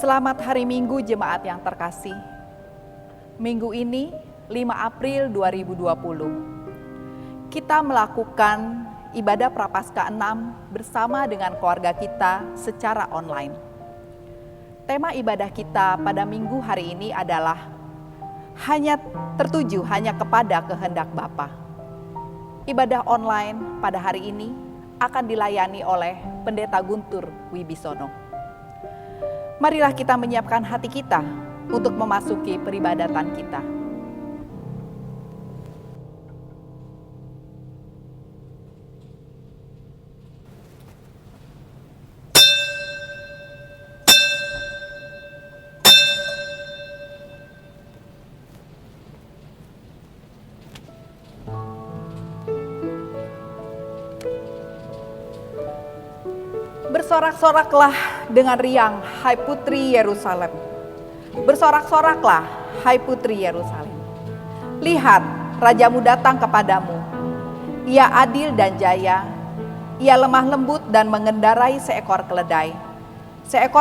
Selamat hari Minggu jemaat yang terkasih. Minggu ini 5 April 2020. Kita melakukan ibadah Prapaskah 6 bersama dengan keluarga kita secara online. Tema ibadah kita pada minggu hari ini adalah tertuju hanya kepada kehendak Bapa. Ibadah online pada hari ini akan dilayani oleh Pendeta Guntur Wibisono. Marilah kita menyiapkan hati kita untuk memasuki peribadatan kita. Bersorak-soraklah dengan riang, hai putri Yerusalem. Bersorak-soraklah, hai putri Yerusalem. Lihat, rajamu datang kepadamu. Ia adil dan jaya. Ia lemah lembut dan mengendarai seekor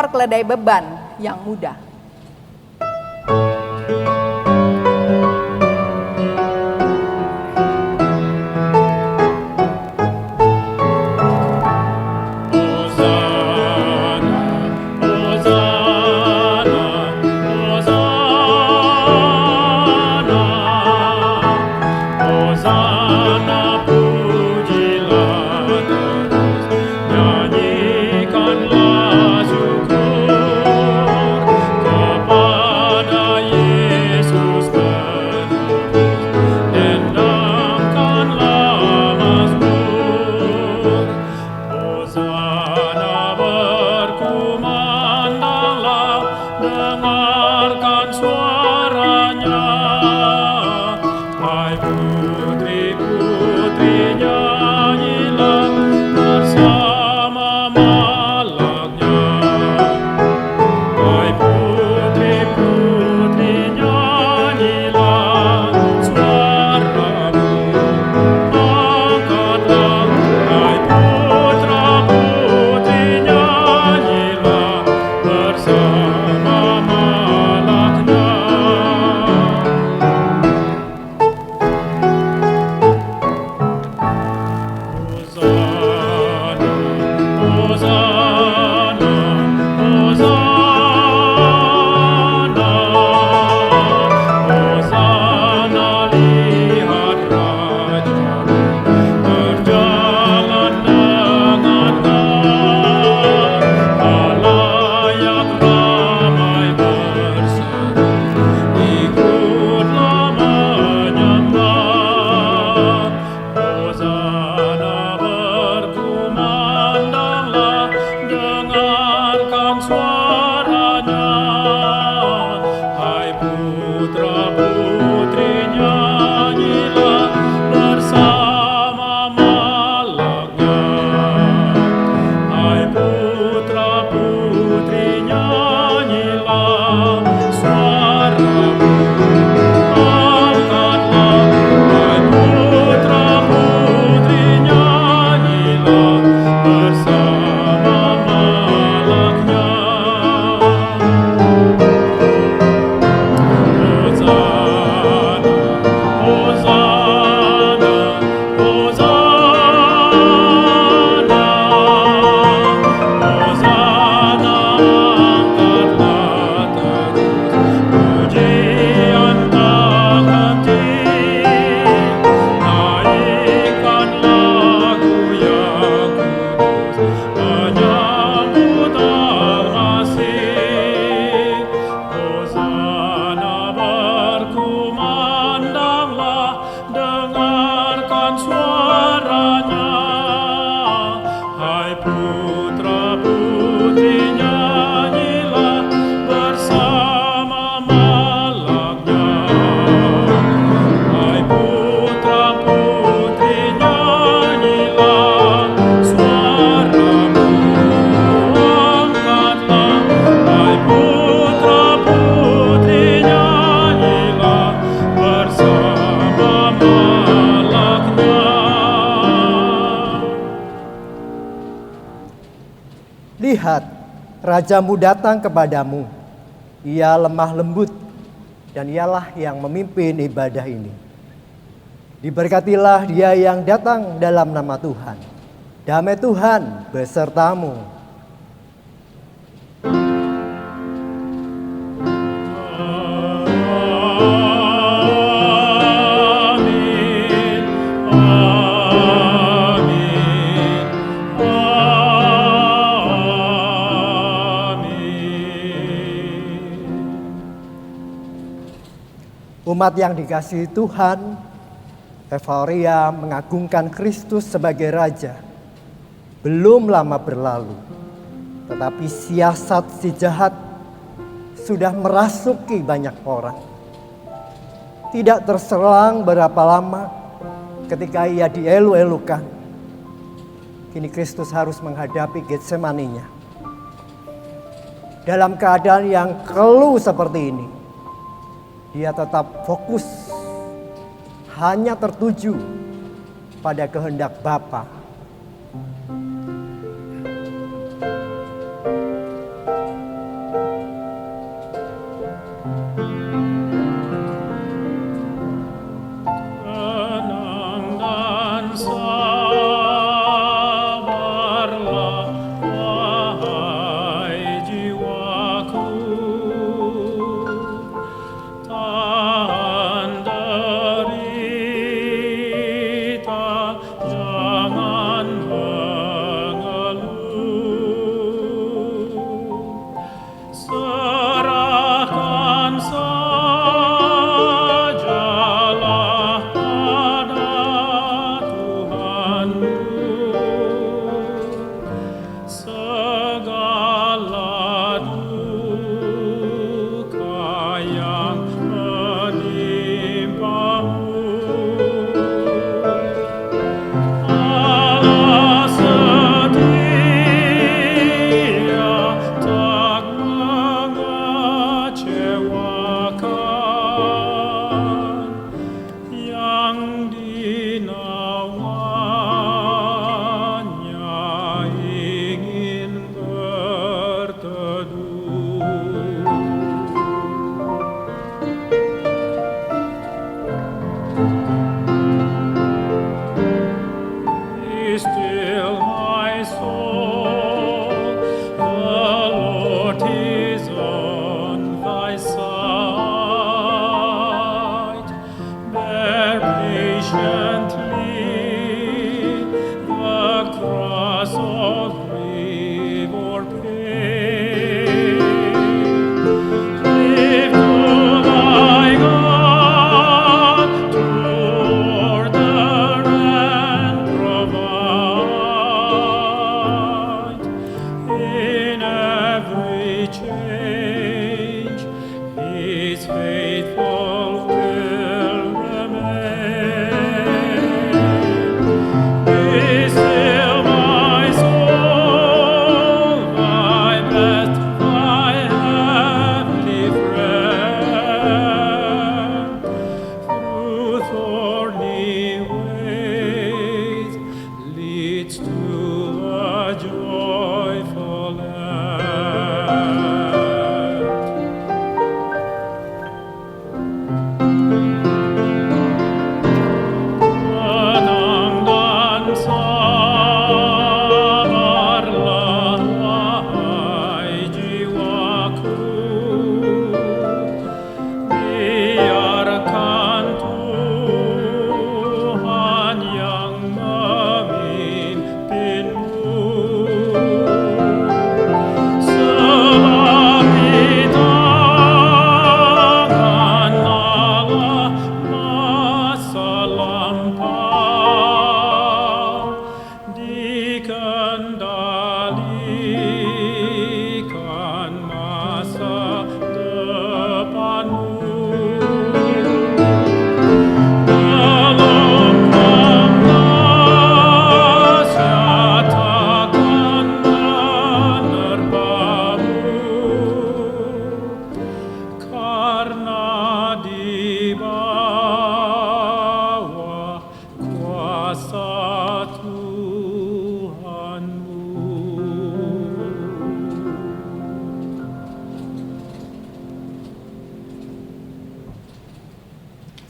keledai beban yang mudah. Lihat, rajamu datang kepadamu. Ia lemah lembut dan ialah yang memimpin ibadah ini. Diberkatilah dia yang datang dalam nama Tuhan. Damai Tuhan besertamu. Umat yang dikasihi Tuhan, euforia mengagungkan Kristus sebagai Raja belum lama berlalu. Tetapi siasat si jahat sudah merasuki banyak orang. Tidak terselang berapa lama ketika ia dielu-elukan. Kini Kristus harus menghadapi Getsemaninya. Dalam keadaan yang keluh seperti ini, dia tetap fokus, hanya tertuju pada kehendak Bapa. Tenang dan sabarlah, wahai jiwaku. Tahan derita, jangan mengeluh. Serahkan sajalah pada Tuhanmu segala duka yang menimpamu. Allah setia, tak mengecewakan, yang dinawanya ingin berteduh. Be still, my soul, the Lord is on thy side. Bear patiently the cross of grief or pain. Live to thy God, to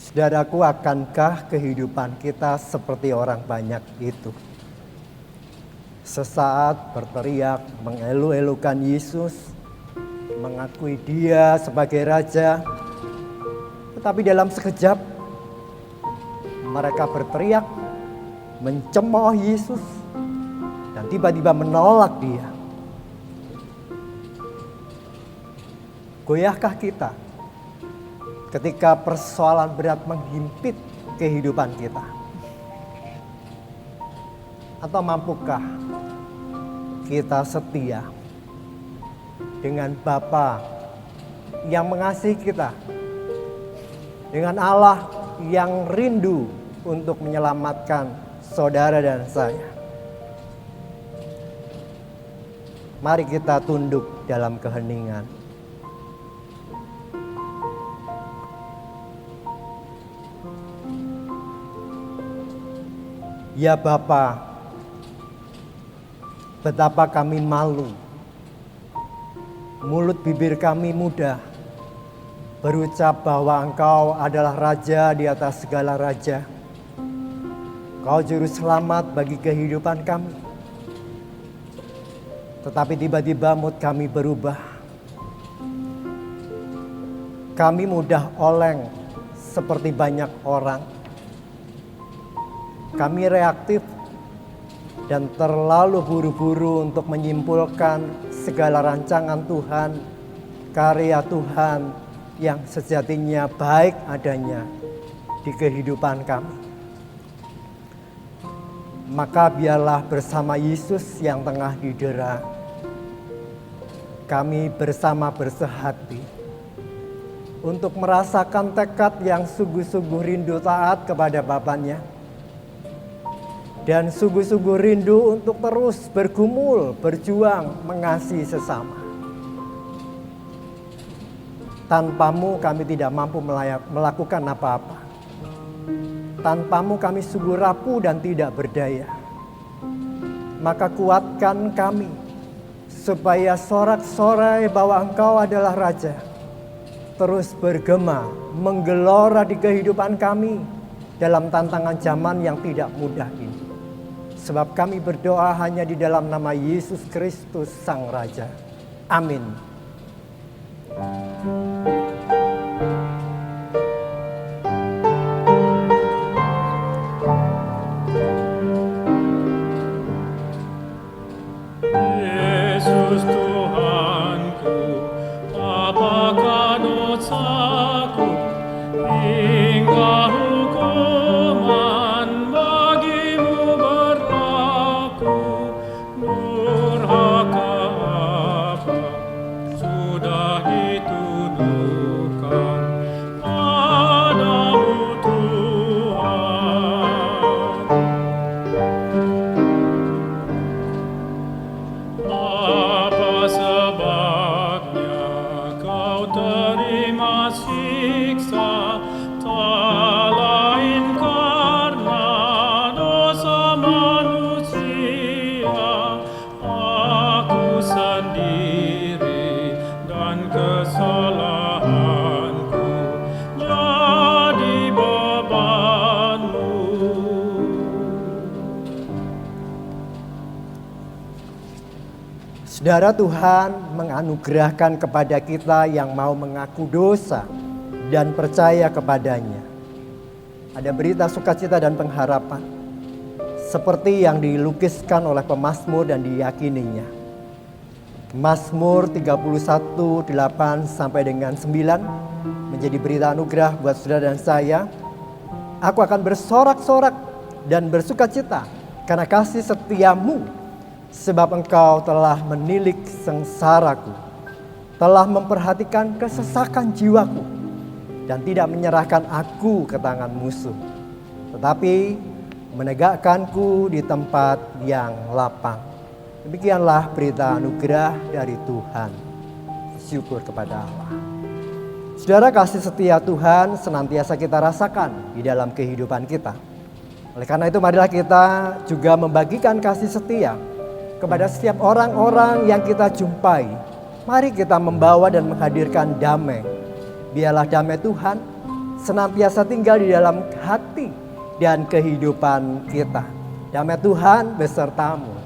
Saudaraku, akankah kehidupan kita seperti orang banyak itu? Sesaat berteriak, mengelu-elukan Yesus, mengakui Dia sebagai Raja, tetapi dalam sekejap mereka berteriak, mencemooh Yesus, dan tiba-tiba menolak Dia. Goyahkah kita ketika persoalan berat menghimpit kehidupan kita? Atau mampukah kita setia dengan Bapa yang mengasihi kita, dengan Allah yang rindu untuk menyelamatkan saudara dan saya? Mari kita tunduk dalam keheningan. Ya Bapa, betapa kami malu. Mulut bibir kami mudah berucap bahwa Engkau adalah Raja di atas segala raja. Kau juru selamat bagi kehidupan kami. Tetapi tiba-tiba mood kami berubah. Kami mudah oleng seperti banyak orang. Kami reaktif dan terlalu buru-buru untuk menyimpulkan segala rancangan Tuhan, karya Tuhan yang sejatinya baik adanya di kehidupan kami. Maka biarlah bersama Yesus yang tengah didera, kami bersama bersehati untuk merasakan tekad yang sungguh-sungguh rindu taat kepada Bapaknya, dan sungguh-sungguh rindu untuk terus bergumul, berjuang, mengasihi sesama. Tanpamu kami tidak mampu melakukan apa-apa. Tanpamu kami sungguh rapuh dan tidak berdaya. Maka kuatkan kami, supaya sorak-sorai bahwa Engkau adalah Raja terus bergema, menggelora di kehidupan kami dalam tantangan zaman yang tidak mudah ini. Sebab kami berdoa hanya di dalam nama Yesus Kristus Sang Raja. Amin. Yesus Tuhanku, apakah dosaku hingga hukuman bagimu berlaku? Durhaka apa sudah dituduhkan padamu Tuhan? Apa sebabnya kau terima siksa? Tak lain karena dosa manusia. Aku sendiri dan kesalahanku jadi bebanmu. Saudara, Tuhan menganugerahkan kepada kita yang mau mengaku dosa dan percaya kepadanya. Ada berita sukacita dan pengharapan, seperti yang dilukiskan oleh pemazmur dan diyakininya. Mazmur 31:8 sampai dengan 9 menjadi berita anugerah buat saudara dan saya. Aku akan bersorak-sorak dan bersukacita karena kasih setiamu, sebab Engkau telah menilik sengsaraku, telah memperhatikan kesesakan jiwaku, dan tidak menyerahkan aku ke tangan musuh, tetapi menegakkanku di tempat yang lapang. Demikianlah berita anugerah dari Tuhan. Syukur kepada Allah. Saudara, kasih setia Tuhan senantiasa kita rasakan di dalam kehidupan kita. Oleh karena itu, marilah kita juga membagikan kasih setia kepada setiap orang-orang yang kita jumpai. Mari kita membawa dan menghadirkan damai. Biarlah damai Tuhan senantiasa tinggal di dalam hati dan kehidupan kita. Damai Tuhan besertamu.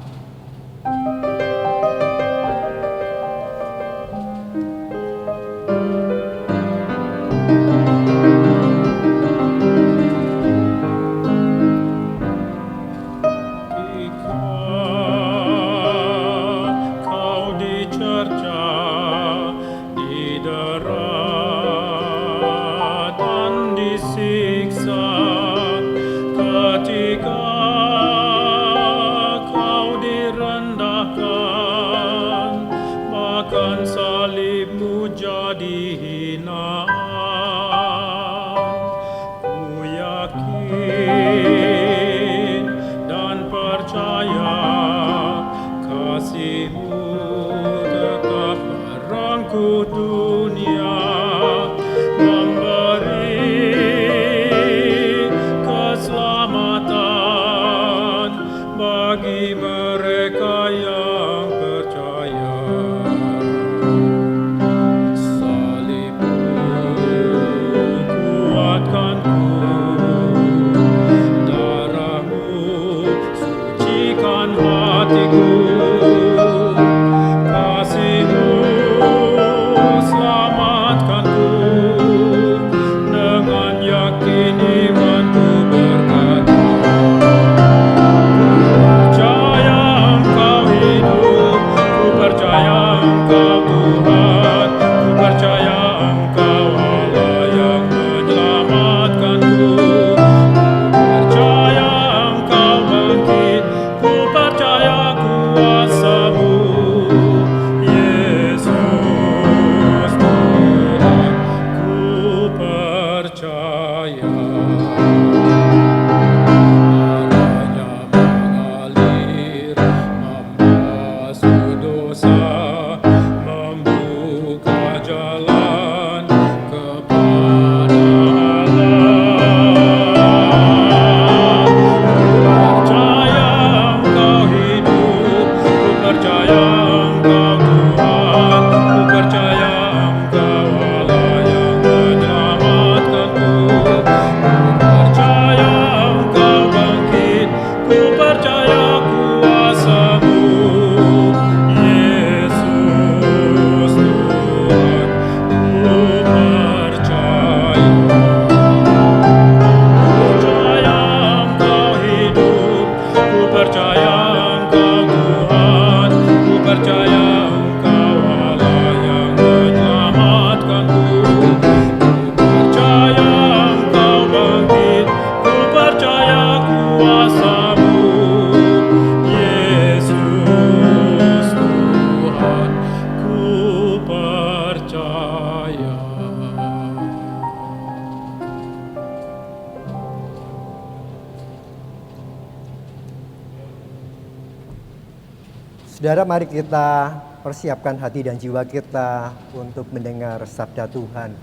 Saudara, mari kita persiapkan hati dan jiwa kita untuk mendengar sabda Tuhan.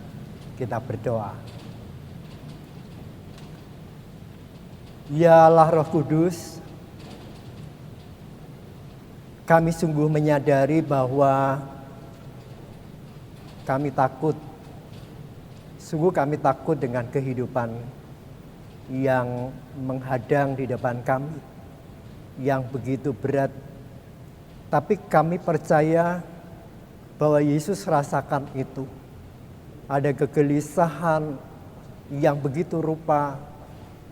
Kita berdoa. Ya Allah Roh Kudus, kami sungguh menyadari bahwa kami takut. Sungguh kami takut dengan kehidupan yang menghadang di depan kami, yang begitu berat. Tapi kami percaya bahwa Yesus rasakan itu. Ada kegelisahan yang begitu rupa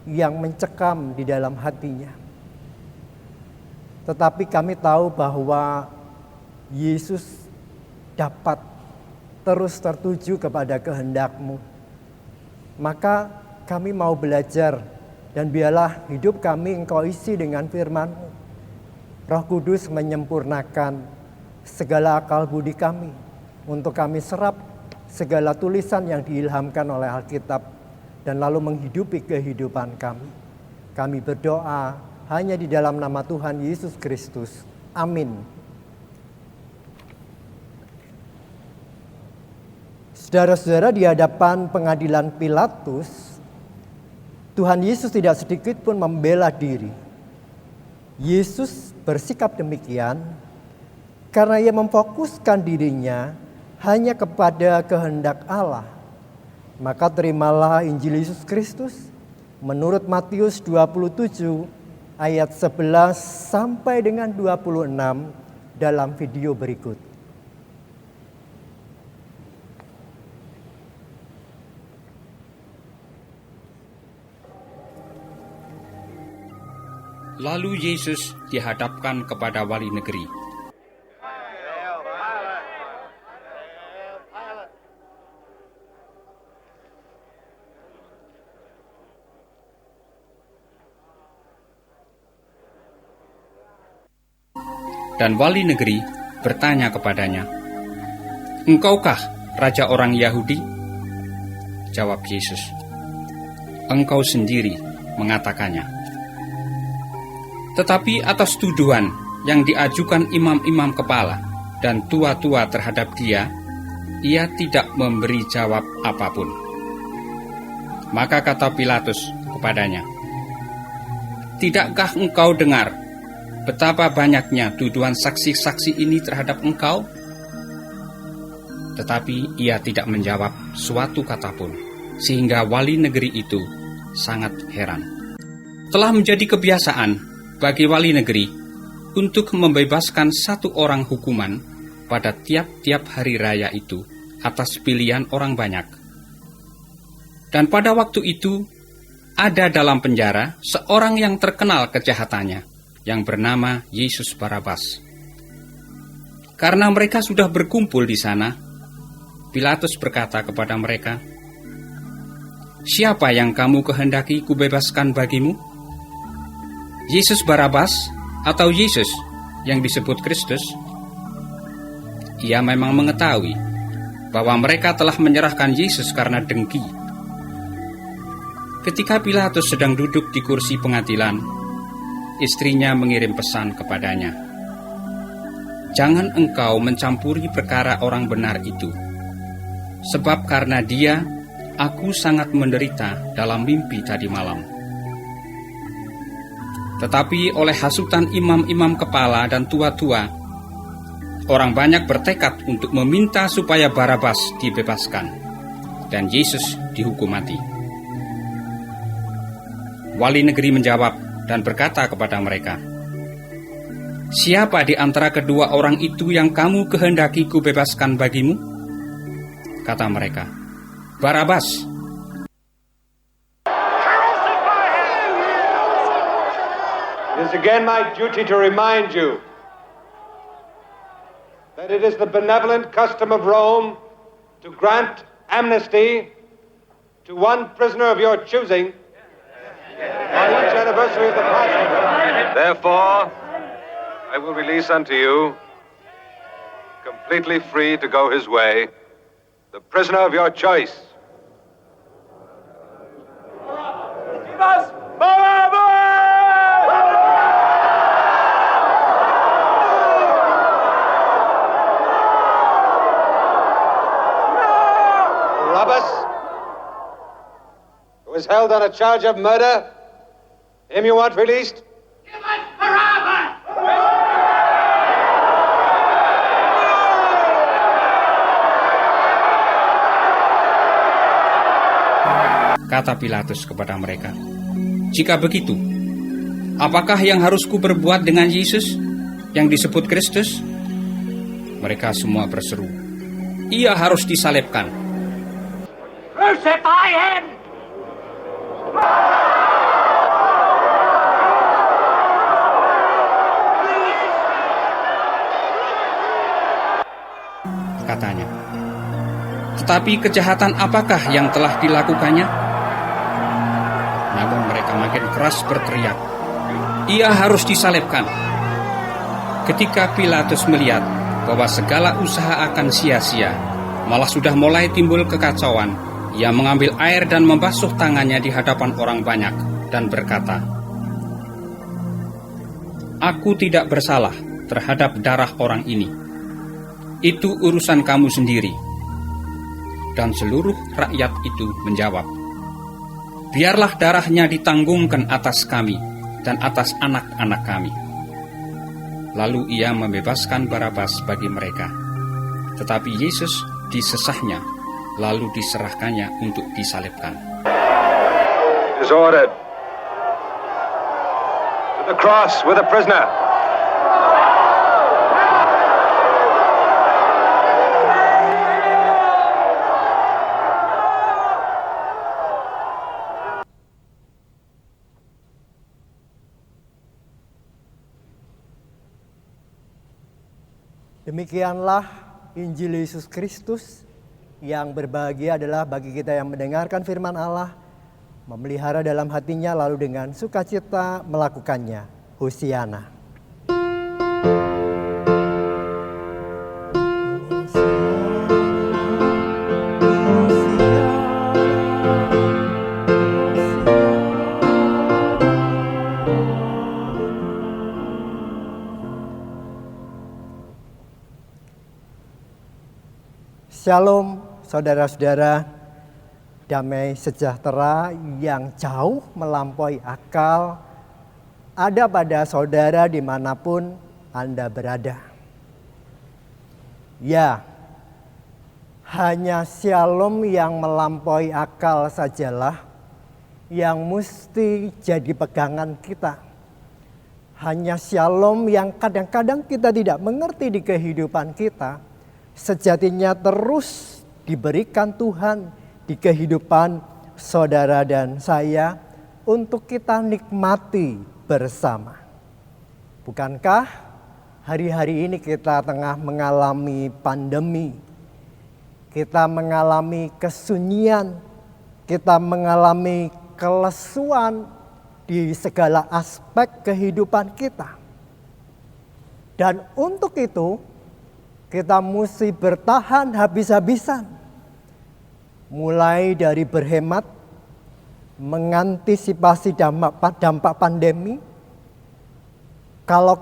yang mencekam di dalam hatinya. Tetapi kami tahu bahwa Yesus dapat terus tertuju kepada kehendak-Mu. Maka kami mau belajar, dan biarlah hidup kami Engkau isi dengan firman-Mu. Roh Kudus menyempurnakan segala akal budi kami untuk kami serap segala tulisan yang diilhamkan oleh Alkitab dan lalu menghidupi kehidupan kami. Kami berdoa hanya di dalam nama Tuhan Yesus Kristus. Amin. Saudara-saudara, di hadapan pengadilan Pilatus, Tuhan Yesus tidak sedikit pun membela diri. Yesus bersikap demikian karena ia memfokuskan dirinya hanya kepada kehendak Allah. Maka terimalah Injil Yesus Kristus menurut Matius 27 ayat 11 sampai dengan 26 dalam video berikut. Lalu Yesus dihadapkan kepada wali negeri. Dan wali negeri bertanya kepadanya, "Engkaukah raja orang Yahudi?" Jawab Yesus, "Engkau sendiri mengatakannya." Tetapi atas tuduhan yang diajukan imam-imam kepala dan tua-tua terhadap dia, ia tidak memberi jawab apapun. Maka kata Pilatus kepadanya, "Tidakkah engkau dengar betapa banyaknya tuduhan saksi-saksi ini terhadap engkau?" Tetapi ia tidak menjawab suatu kata pun, sehingga wali negeri itu sangat heran. Telah menjadi kebiasaan bagi wali negeri untuk membebaskan satu orang hukuman pada tiap-tiap hari raya itu atas pilihan orang banyak. Dan pada waktu itu, ada dalam penjara seorang yang terkenal kejahatannya, yang bernama Yesus Barabas. Karena mereka sudah berkumpul di sana, Pilatus berkata kepada mereka, "Siapa yang kamu kehendaki kubebaskan bagimu? Yesus Barabas atau Yesus yang disebut Kristus?" Ia memang mengetahui bahwa mereka telah menyerahkan Yesus karena dengki. Ketika Pilatus sedang duduk di kursi pengadilan, istrinya mengirim pesan kepadanya, "Jangan engkau mencampuri perkara orang benar itu, sebab karena dia, aku sangat menderita dalam mimpi tadi malam." Tetapi oleh hasutan imam-imam kepala dan tua-tua, orang banyak bertekad untuk meminta supaya Barabas dibebaskan dan Yesus dihukum mati. Wali negeri menjawab dan berkata kepada mereka, "Siapa di antara kedua orang itu yang kamu kehendaki kubebaskan bagimu?" Kata mereka, "Barabas." It is again my duty to remind you that it is the benevolent custom of Rome to grant amnesty to one prisoner of your choosing on each anniversary of the Passover. Therefore, I will release unto you, completely free to go his way, the prisoner of your choice. Barabbas, who is held on a charge of murder, him you want released? Give us Barabbas! Kata Pilatus kepada mereka, "Jika begitu, apakah yang harus kuperbuat dengan Yesus yang disebut Kristus?" Mereka semua berseru, "Ia harus disalibkan." Crucify him! Katanya, "Tetapi kejahatan apakah yang telah dilakukannya?" Namun mereka makin keras berteriak, "Ia harus disalibkan." Ketika Pilatus melihat bahwa segala usaha akan sia-sia, malah sudah mulai timbul kekacauan, ia mengambil air dan membasuh tangannya di hadapan orang banyak dan berkata, "Aku tidak bersalah terhadap darah orang ini. Itu urusan kamu sendiri." Dan seluruh rakyat itu menjawab, "Biarlah darahnya ditanggungkan atas kami dan atas anak-anak kami." Lalu ia membebaskan Barabas bagi mereka. Tetapi Yesus disesahnya lalu diserahkannya untuk disalibkan. It is ordered. To the cross with the prisoner. Demikianlah Injil Yesus Kristus. Yang berbahagia adalah bagi kita yang mendengarkan firman Allah, memelihara dalam hatinya, lalu dengan sukacita melakukannya. Hosiana. Shalom saudara-saudara, damai sejahtera yang jauh melampaui akal ada pada saudara dimanapun Anda berada. Ya, hanya shalom yang melampaui akal sajalah yang mesti jadi pegangan kita. Hanya shalom yang kadang-kadang kita tidak mengerti di kehidupan kita, sejatinya terus diberikan Tuhan di kehidupan saudara dan saya untuk kita nikmati bersama. Bukankah hari-hari ini kita tengah mengalami pandemi, kita mengalami kesunyian, kita mengalami kelesuan di segala aspek kehidupan kita. Dan untuk itu kita mesti bertahan habis-habisan. Mulai dari berhemat, mengantisipasi dampak pandemi. Kalau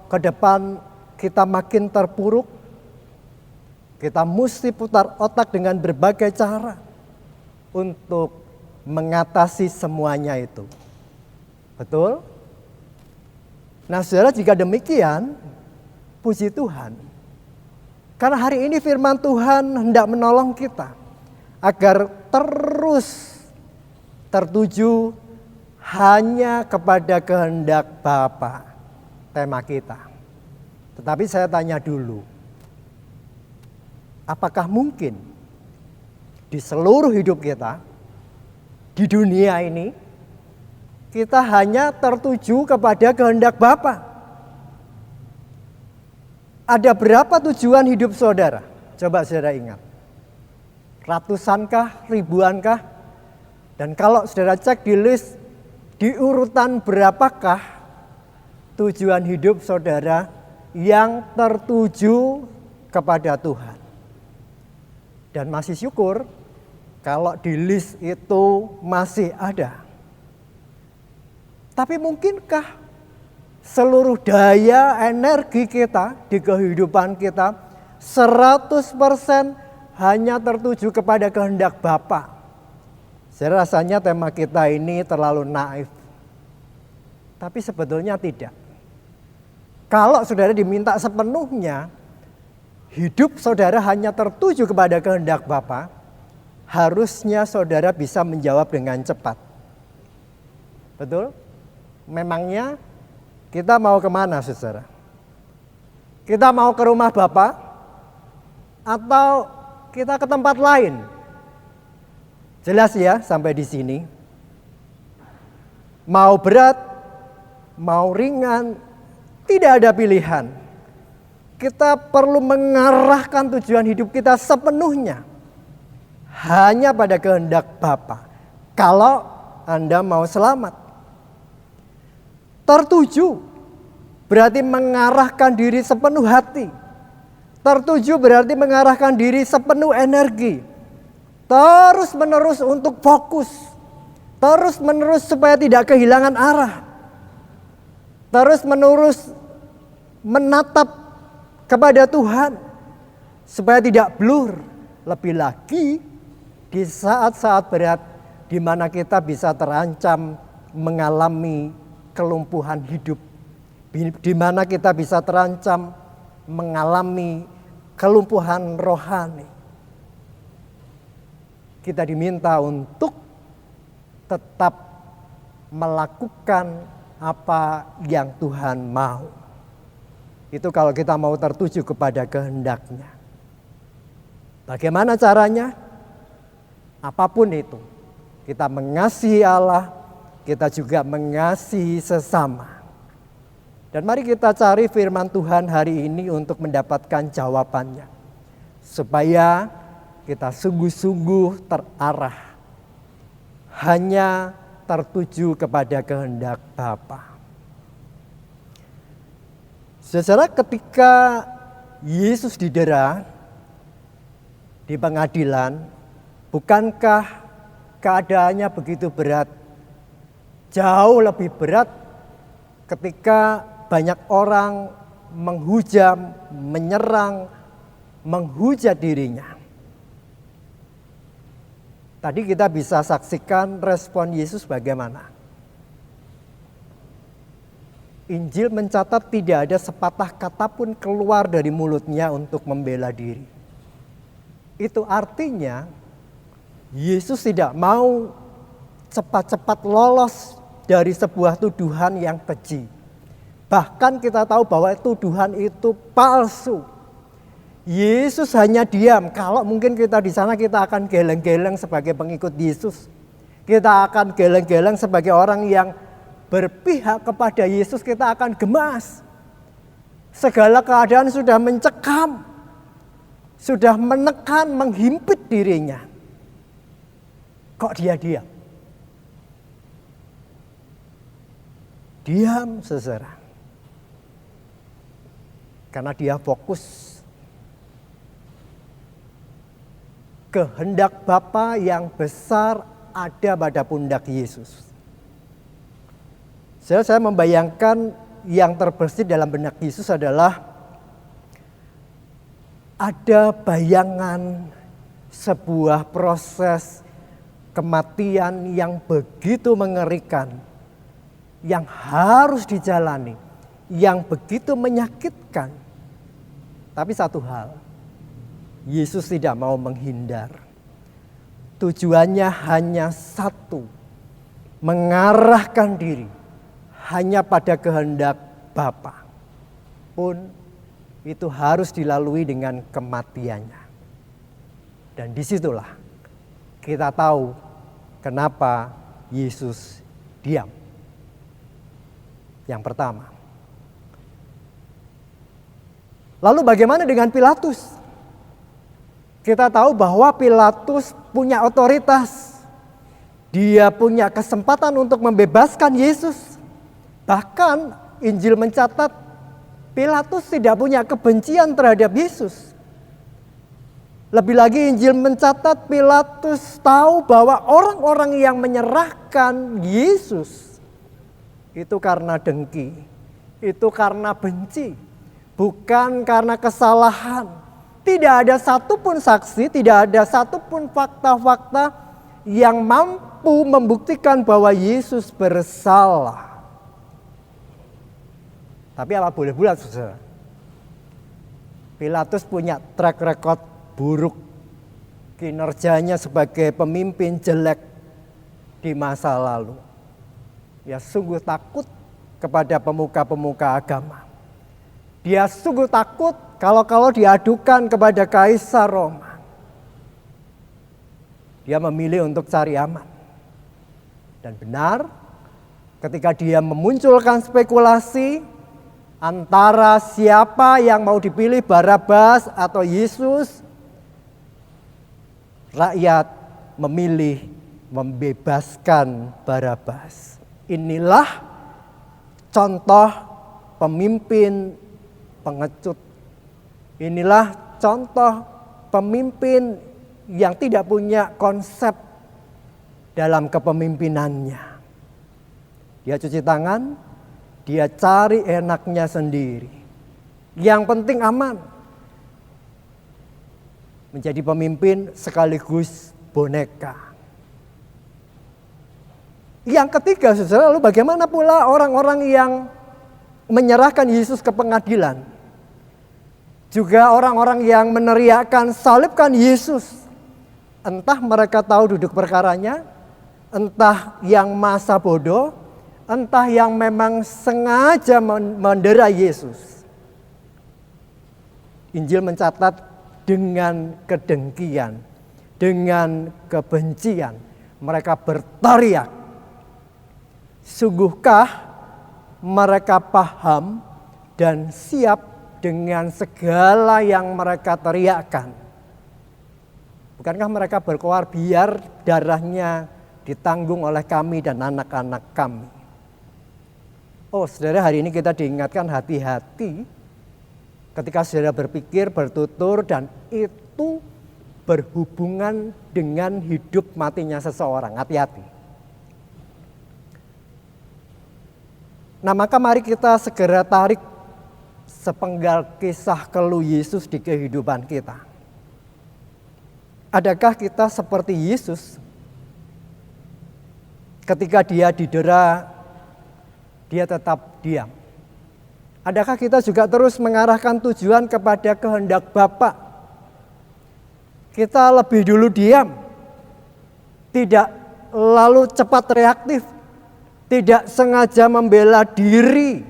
ke depan kita makin terpuruk, kita mesti putar otak dengan berbagai cara untuk mengatasi semuanya itu. Betul? Nah, saudara, jika demikian, puji Tuhan. Karena hari ini firman Tuhan hendak menolong kita agar terus tertuju hanya kepada kehendak Bapa, tema kita. Tetapi saya tanya dulu, apakah mungkin di seluruh hidup kita, di dunia ini, kita hanya tertuju kepada kehendak Bapa? Ada berapa tujuan hidup saudara? Coba saudara ingat. Ratusankah, ribuankah? Dan kalau saudara cek di list, di urutan berapakah tujuan hidup saudara yang tertuju kepada Tuhan? Dan masih syukur kalau di list itu masih ada. Tapi mungkinkah seluruh daya energi kita di kehidupan kita 100% hanya tertuju kepada kehendak Bapa? Saya rasanya tema kita ini terlalu naif. Tapi sebetulnya tidak. Kalau saudara diminta sepenuhnya, hidup saudara hanya tertuju kepada kehendak Bapa, harusnya saudara bisa menjawab dengan cepat. Betul? Memangnya kita mau kemana, saudara? Kita mau ke rumah Bapa atau kita ke tempat lain? Jelas ya sampai di sini. Mau berat, mau ringan, tidak ada pilihan. Kita perlu mengarahkan tujuan hidup kita sepenuhnya hanya pada kehendak Bapa. Kalau Anda mau selamat. Tertuju berarti mengarahkan diri sepenuh hati. Tertuju berarti mengarahkan diri sepenuh energi. Terus menerus untuk fokus. Terus menerus supaya tidak kehilangan arah. Terus menerus menatap kepada Tuhan. Supaya tidak blur. Lebih lagi di saat-saat berat di mana kita bisa terancam mengalami kelumpuhan hidup, di mana kita bisa terancam mengalami kelumpuhan rohani. kita diminta untuk tetap melakukan apa yang Tuhan mau. Itu kalau kita mau tertuju kepada kehendak-Nya. Bagaimana caranya? Apapun itu, kita mengasihi Allah, kita juga mengasihi sesama. Dan mari kita cari firman Tuhan hari ini untuk mendapatkan jawabannya. Supaya kita sungguh-sungguh terarah. Hanya tertuju kepada kehendak Bapa. Saudara, ketika Yesus didera di pengadilan, bukankah keadaannya begitu berat? Jauh lebih berat ketika banyak orang menghujam, menyerang, menghujat dirinya. Tadi kita bisa saksikan respon Yesus bagaimana. Injil mencatat tidak ada sepatah kata pun keluar dari mulutnya untuk membela diri. Itu artinya Yesus tidak mau cepat-cepat lolos dari sebuah tuduhan yang keji. Bahkan kita tahu bahwa tuduhan itu palsu. Yesus hanya diam. Kalau mungkin kita di sana kita akan geleng-geleng sebagai pengikut Yesus. Kita akan geleng-geleng sebagai orang yang berpihak kepada Yesus, kita akan gemas. Segala keadaan sudah mencekam. Sudah menekan, menghimpit dirinya. Kok dia diam? Diam, saudara. Karena dia fokus kehendak Bapa yang besar ada pada pundak Yesus. Saya membayangkan yang terbersit dalam benak Yesus adalah ada bayangan sebuah proses kematian yang begitu mengerikan, yang harus dijalani, yang begitu menyakitkan. Tapi satu hal, Yesus tidak mau menghindar. Tujuannya hanya satu, mengarahkan diri hanya pada kehendak Bapa. Pun itu harus dilalui dengan kematiannya. Dan disitulah kita tahu kenapa Yesus diam. Yang pertama. Lalu bagaimana dengan Pilatus? Kita tahu bahwa Pilatus punya otoritas. Dia punya kesempatan untuk membebaskan Yesus. Bahkan Injil mencatat Pilatus tidak punya kebencian terhadap Yesus. Lebih lagi Injil mencatat Pilatus tahu bahwa orang-orang yang menyerahkan Yesus itu karena dengki, itu karena benci, bukan karena kesalahan. Tidak ada satupun saksi, tidak ada satupun fakta-fakta yang mampu membuktikan bahwa Yesus bersalah. Tapi apa boleh buat, saudara? Pilatus punya track record buruk. Kinerjanya sebagai pemimpin jelek di masa lalu. Dia sungguh takut kepada pemuka-pemuka agama. Dia sungguh takut kalau diadukan kepada Kaisar Roma. Dia memilih untuk cari aman. Dan benar, ketika dia memunculkan spekulasi antara siapa yang mau dipilih, Barabas atau Yesus, rakyat memilih membebaskan Barabas. Inilah contoh pemimpin pengecut. Inilah contoh pemimpin yang tidak punya konsep dalam kepemimpinannya. Dia cuci tangan, dia cari enaknya sendiri. Yang penting aman. Menjadi pemimpin sekaligus boneka. Yang ketiga, saudara, lalu bagaimana pula orang-orang yang menyerahkan Yesus ke pengadilan? Juga orang-orang yang meneriakkan salibkan Yesus. Entah mereka tahu duduk perkaranya, entah yang masa bodoh, entah yang memang sengaja mendera Yesus. Injil mencatat dengan kedengkian, dengan kebencian, mereka berteriak. Sungguhkah mereka paham dan siap dengan segala yang mereka teriakkan? Bukankah mereka berkoar, biar darahnya ditanggung oleh kami dan anak-anak kami? Oh saudara, hari ini kita diingatkan hati-hati ketika saudara berpikir, bertutur, dan itu berhubungan dengan hidup matinya seseorang. Hati-hati. Nah maka mari kita segera tarik sepenggal kisah keluh Yesus di kehidupan kita. Adakah kita seperti Yesus? Ketika dia didera, dia tetap diam. Adakah kita juga terus mengarahkan tujuan kepada kehendak Bapa? Kita lebih dulu diam, tidak lalu cepat reaktif, tidak sengaja membela diri.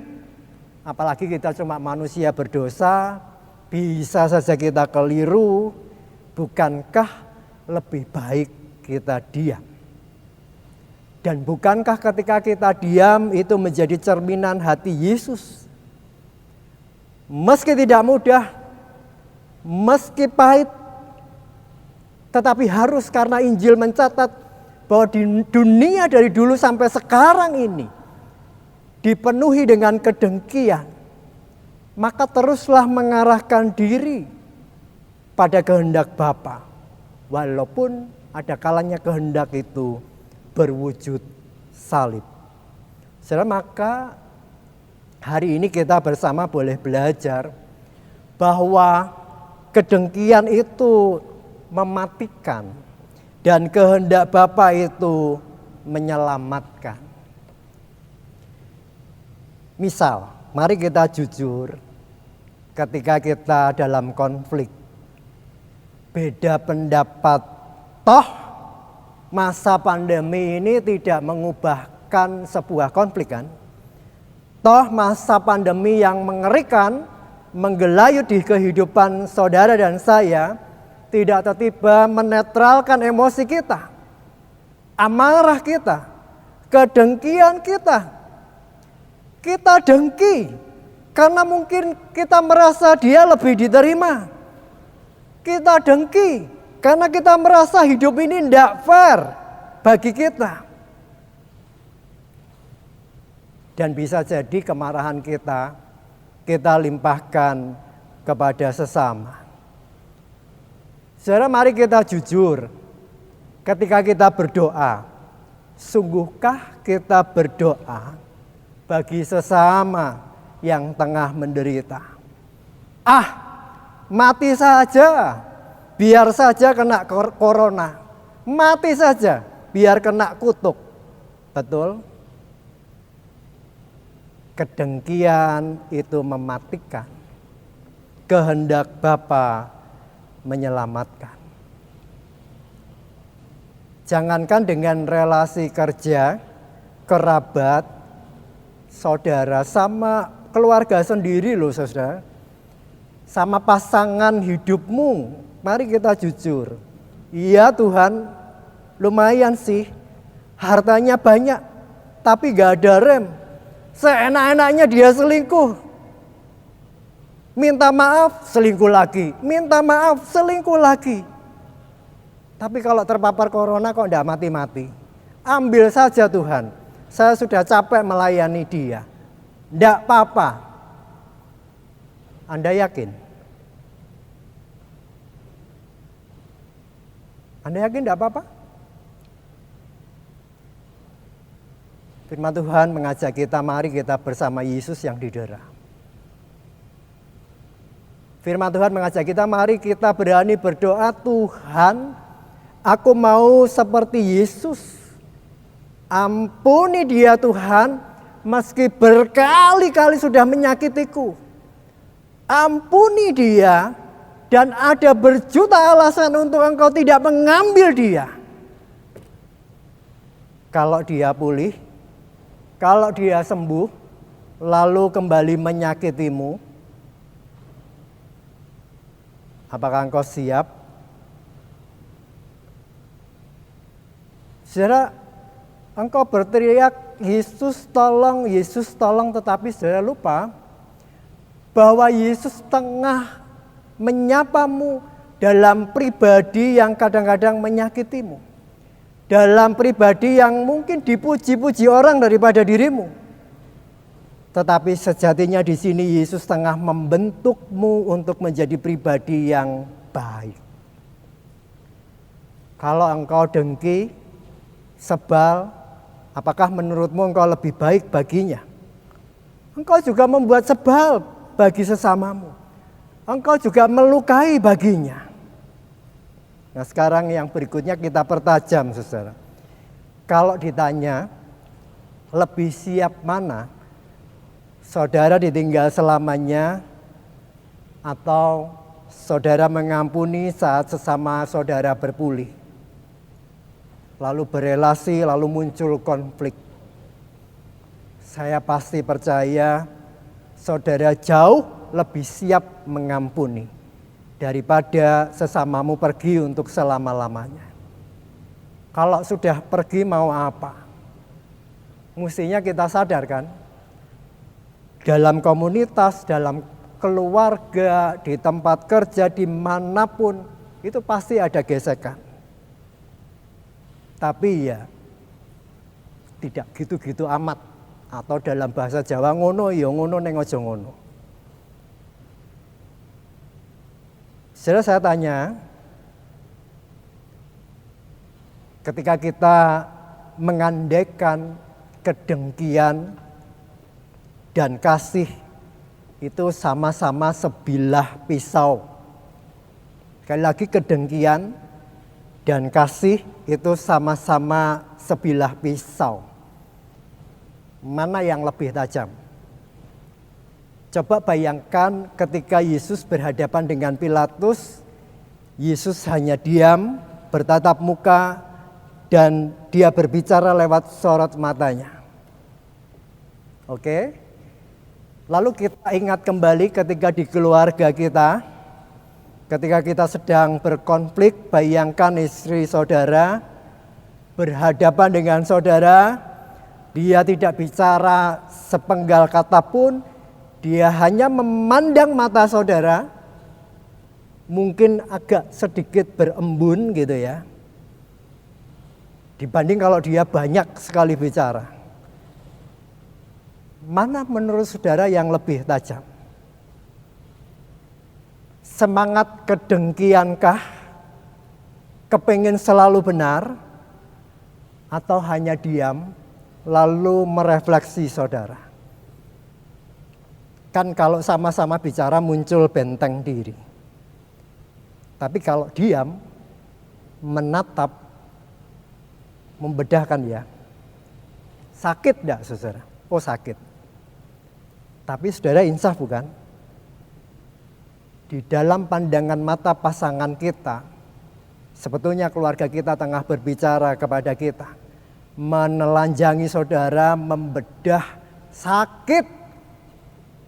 Apalagi kita cuma manusia berdosa, bisa saja kita keliru. Bukankah lebih baik kita diam? Dan bukankah ketika kita diam itu menjadi cerminan hati Yesus? Meski tidak mudah, meski pahit, tetapi harus, karena Injil mencatat bahwa di dunia dari dulu sampai sekarang ini dipenuhi dengan kedengkian, maka teruslah mengarahkan diri pada kehendak Bapa, walaupun ada kalanya kehendak itu berwujud salib. Saudara, maka hari ini kita bersama boleh belajar bahwa kedengkian itu mematikan dan kehendak Bapa itu menyelamatkan. Misal, mari kita jujur ketika kita dalam konflik, beda pendapat, toh masa pandemi ini tidak mengubahkan sebuah konflik kan? Toh masa pandemi yang mengerikan, menggelayut di kehidupan saudara dan saya, tidak tiba-tiba menetralkan emosi kita, amarah kita, kedengkian kita. Kita dengki karena mungkin kita merasa dia lebih diterima. Kita dengki karena kita merasa hidup ini tidak fair bagi kita. Dan bisa jadi kemarahan kita limpahkan kepada sesama. Saudara, mari kita jujur ketika kita berdoa. Sungguhkah kita berdoa bagi sesama yang tengah menderita? Mati saja, biar saja kena corona. Mati saja, biar kena kutuk. Betul? Kedengkian itu mematikan. Kehendak Bapa menyelamatkan. Jangankan dengan relasi kerja, kerabat, saudara, sama keluarga sendiri loh saudara. Sama pasangan hidupmu, mari kita jujur. Iya Tuhan, lumayan sih, hartanya banyak, tapi gak ada rem. Seenak-enaknya dia selingkuh. Minta maaf, selingkuh lagi. Minta maaf, selingkuh lagi. Tapi kalau terpapar corona kok enggak mati-mati. Ambil saja Tuhan. Saya sudah capek melayani dia. Enggak apa-apa. Anda yakin? Anda yakin enggak apa-apa? Firman Tuhan mengajak kita, mari kita bersama Yesus yang didera. Firman Tuhan mengajak kita, mari kita berani berdoa, Tuhan, aku mau seperti Yesus. Ampuni dia Tuhan, meski berkali-kali sudah menyakitiku. Ampuni dia, dan ada berjuta alasan untuk engkau tidak mengambil dia. Kalau dia pulih, kalau dia sembuh, lalu kembali menyakitimu, apakah engkau siap? Saudara, engkau berteriak, Yesus tolong, tetapi saudara lupa bahwa Yesus tengah menyapamu dalam pribadi yang kadang-kadang menyakitimu. Dalam pribadi yang mungkin dipuji-puji orang daripada dirimu. Tetapi sejatinya di sini Yesus tengah membentukmu untuk menjadi pribadi yang baik. Kalau engkau dengki, sebal, apakah menurutmu engkau lebih baik baginya? Engkau juga membuat sebal bagi sesamamu. Engkau juga melukai baginya. Nah sekarang yang berikutnya kita pertajam, saudara. Kalau ditanya, lebih siap mana? Saudara ditinggal selamanya atau saudara mengampuni saat sesama saudara berpulih? Lalu berelasi, lalu muncul konflik. Saya pasti percaya saudara jauh lebih siap mengampuni daripada sesamamu pergi untuk selama-lamanya. Kalau sudah pergi mau apa? Mestinya kita sadar kan, dalam komunitas, dalam keluarga, di tempat kerja, dimanapun, itu pasti ada gesekan. Tapi ya tidak gitu-gitu amat. Atau dalam bahasa Jawa ngono ya ngono ning aja ngono. Saya tanya, ketika kita mengandaikan kedengkian dan kasih itu sama-sama sebilah pisau. Sekali lagi, kedengkian dan kasih itu sama-sama sebilah pisau. Mana yang lebih tajam? Coba bayangkan ketika Yesus berhadapan dengan Pilatus, Yesus hanya diam, bertatap muka, dan dia berbicara lewat sorot matanya. Oke? Lalu kita ingat kembali ketika di keluarga kita, ketika kita sedang berkonflik, bayangkan istri saudara berhadapan dengan saudara, dia tidak bicara sepenggal kata pun, dia hanya memandang mata saudara, mungkin agak sedikit berembun gitu ya. Dibanding kalau dia banyak sekali bicara. Mana menurut saudara yang lebih tajam? Semangat kedengkiankah? Kepingin selalu benar? Atau hanya diam lalu merefleksi saudara? Kan kalau sama-sama bicara muncul benteng diri. Tapi kalau diam, menatap, membedahkan ya. Sakit enggak saudara? Oh sakit. Tapi saudara insaf bukan? Di dalam pandangan mata pasangan kita, sebetulnya keluarga kita tengah berbicara kepada kita. Menelanjangi saudara, membedah, sakit.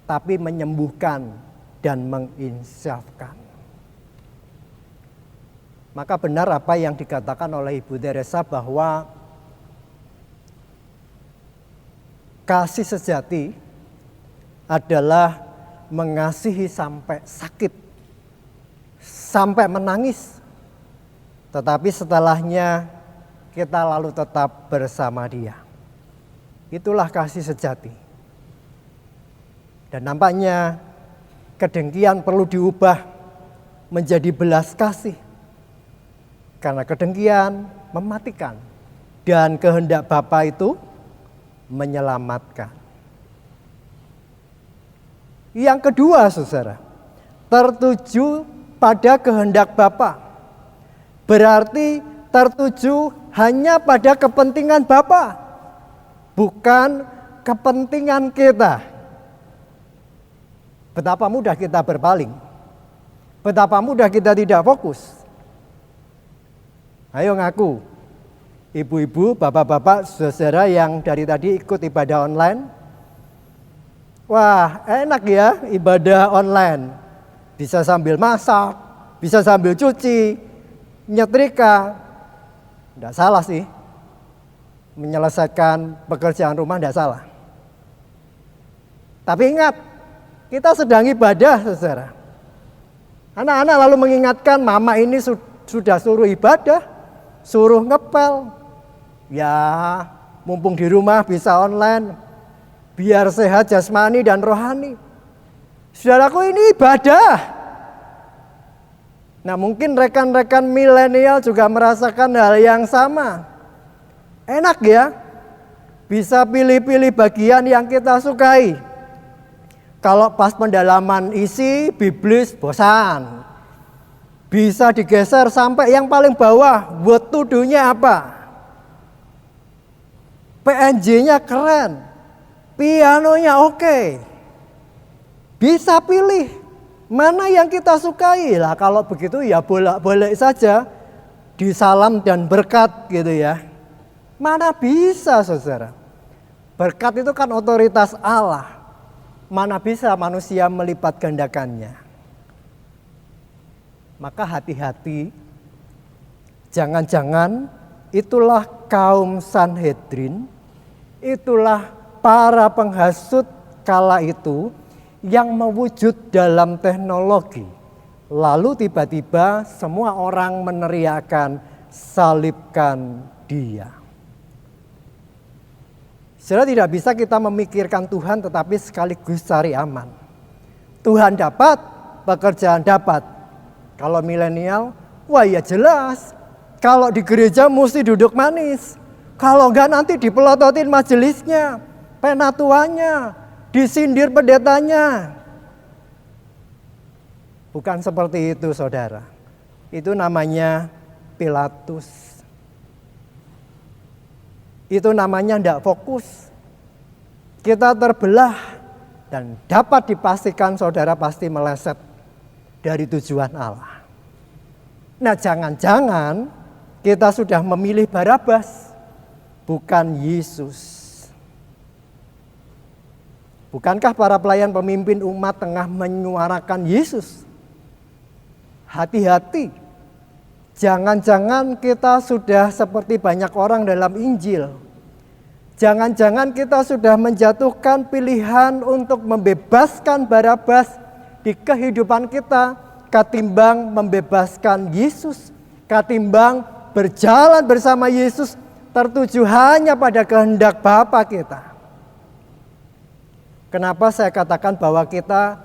Tapi menyembuhkan dan menginsafkan. Maka benar apa yang dikatakan oleh Ibu Teresa bahwa kasih sejati adalah mengasihi sampai sakit, sampai menangis. Tetapi setelahnya kita lalu tetap bersama dia. Itulah kasih sejati. Dan nampaknya kedengkian perlu diubah menjadi belas kasih. Karena kedengkian mematikan. Dan kehendak Bapa itu menyelamatkan. Yang kedua saudara, tertuju pada kehendak Bapa. Berarti tertuju hanya pada kepentingan Bapa. Bukan kepentingan kita. Betapa mudah kita berpaling. Betapa mudah kita tidak fokus. Ayo ngaku, ibu-ibu, bapak-bapak, saudara yang dari tadi ikut ibadah online. Wah, enak ya ibadah online. Bisa sambil masak, bisa sambil cuci, nyetrika. Tidak salah sih. Menyelesaikan pekerjaan rumah tidak salah. Tapi ingat, kita sedang ibadah, saudara. Anak-anak lalu mengingatkan, mama ini sudah suruh ibadah, suruh ngepel. Ya, mumpung di rumah bisa online, biar sehat jasmani dan rohani. Saudaraku, ini ibadah. Nah, mungkin rekan-rekan milenial juga merasakan hal yang sama. Enak ya, bisa pilih-pilih bagian yang kita sukai. Kalau pas pendalaman isi biblis bosan. Bisa digeser sampai yang paling bawah, what to do-nya apa? PNJ-nya keren, pianonya oke. Bisa pilih mana yang kita sukai. Lah kalau begitu ya bolak-balik saja di salam dan berkat gitu ya. Mana bisa, saudara? Berkat itu kan otoritas Allah. Mana bisa manusia melipat gandakannya. Maka hati-hati. Jangan-jangan itulah kaum Sanhedrin, itulah para penghasut kala itu yang mewujud dalam teknologi. Lalu tiba-tiba semua orang meneriakkan, salibkan dia. Saudara, tidak bisa kita memikirkan Tuhan tetapi sekaligus cari aman. Tuhan dapat, pekerjaan dapat. Kalau milenial, wah ya jelas. Kalau di gereja mesti duduk manis. Kalau enggak nanti dipelototin majelisnya, penatuannya, disindir pendetanya. Bukan seperti itu, saudara. Itu namanya Pilatus. Itu namanya tidak fokus. Kita terbelah dan dapat dipastikan saudara pasti meleset dari tujuan Allah. Nah, jangan-jangan kita sudah memilih Barabas, bukan Yesus. Bukankah para pelayan pemimpin umat tengah menyuarakan Yesus? Hati-hati. Jangan-jangan kita sudah seperti banyak orang dalam Injil. Jangan-jangan kita sudah menjatuhkan pilihan untuk membebaskan Barabas di kehidupan kita ketimbang membebaskan Yesus, ketimbang berjalan bersama Yesus tertuju hanya pada kehendak Bapa kita. Kenapa saya katakan bahwa kita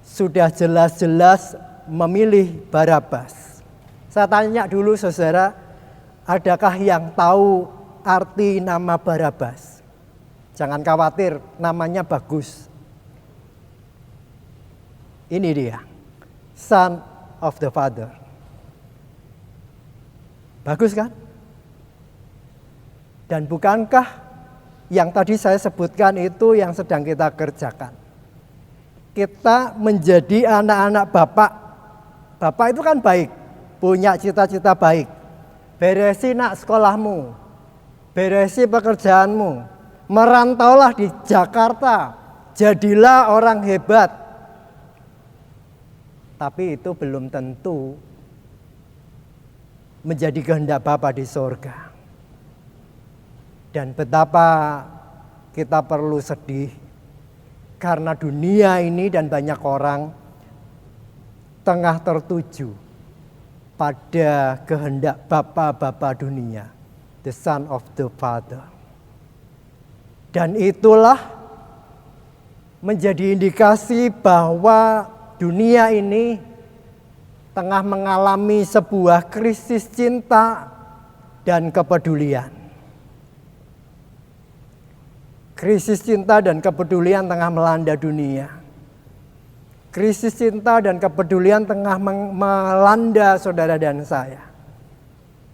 sudah jelas-jelas memilih Barabas? Saya tanya dulu saudara, adakah yang tahu arti nama Barabas? Jangan khawatir, namanya bagus. Ini dia, Son of the Father. Bagus kan? Dan bukankah yang tadi saya sebutkan itu yang sedang kita kerjakan? Kita menjadi anak-anak Bapak. Bapak itu kan baik. Punya cita-cita baik. Beresi nak sekolahmu. Beresi pekerjaanmu. Merantaulah di Jakarta. Jadilah orang hebat. Tapi itu belum tentu menjadi kehendak Bapa di sorga. Dan betapa kita perlu sedih. Karena dunia ini dan banyak orang tengah tertuju pada kehendak Bapa dunia, the Son of the Father. Dan itulah menjadi indikasi bahwa dunia ini tengah mengalami sebuah krisis cinta dan kepedulian. Krisis cinta dan kepedulian tengah melanda dunia. Krisis cinta dan kepedulian tengah melanda saudara dan saya.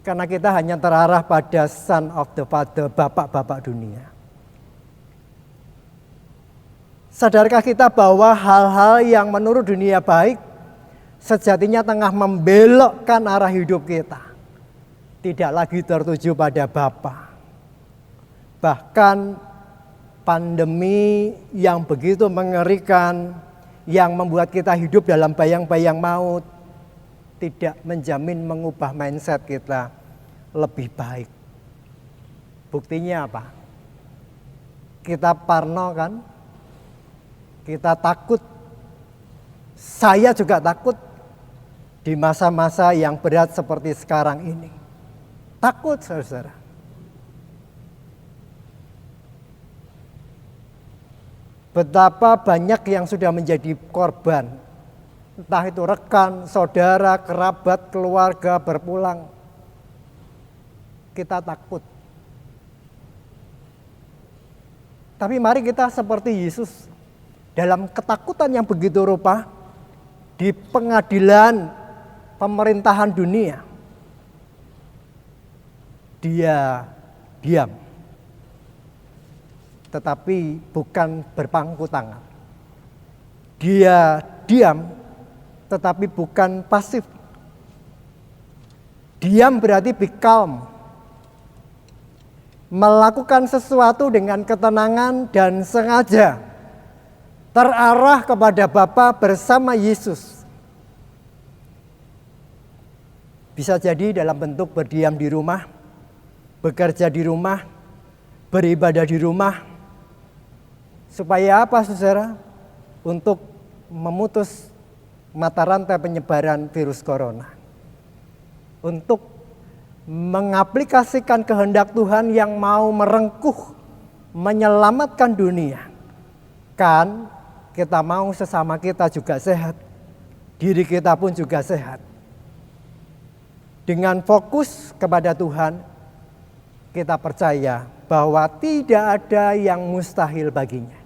Karena kita hanya terarah pada Son of the Father, Bapak-Bapak dunia. Sadarkah kita bahwa hal-hal yang menurut dunia baik, sejatinya tengah membelokkan arah hidup kita. Tidak lagi tertuju pada Bapa. Bahkan pandemi yang begitu mengerikan, yang membuat kita hidup dalam bayang-bayang maut, tidak menjamin mengubah mindset kita lebih baik. Buktinya apa? Kita parno kan? Kita takut. Saya juga takut di masa-masa yang berat seperti sekarang ini. Takut, saudara. Betapa banyak yang sudah menjadi korban. Entah itu rekan, saudara, kerabat, keluarga berpulang. Kita takut. Tapi mari kita seperti Yesus. Dalam ketakutan yang begitu rupa, di pengadilan pemerintahan dunia, dia diam, tetapi bukan berpangku tangan. Dia diam, tetapi bukan pasif. Diam berarti be calm. Melakukan sesuatu dengan ketenangan dan sengaja. Terarah kepada Bapa bersama Yesus. Bisa jadi dalam bentuk berdiam di rumah, bekerja di rumah, beribadah di rumah. Supaya apa, saudara? Untuk memutus mata rantai penyebaran virus corona. Untuk mengaplikasikan kehendak Tuhan yang mau merengkuh, menyelamatkan dunia. Kan kita mau sesama kita juga sehat. Diri kita pun juga sehat. Dengan fokus kepada Tuhan, kita percaya bahwa tidak ada yang mustahil baginya.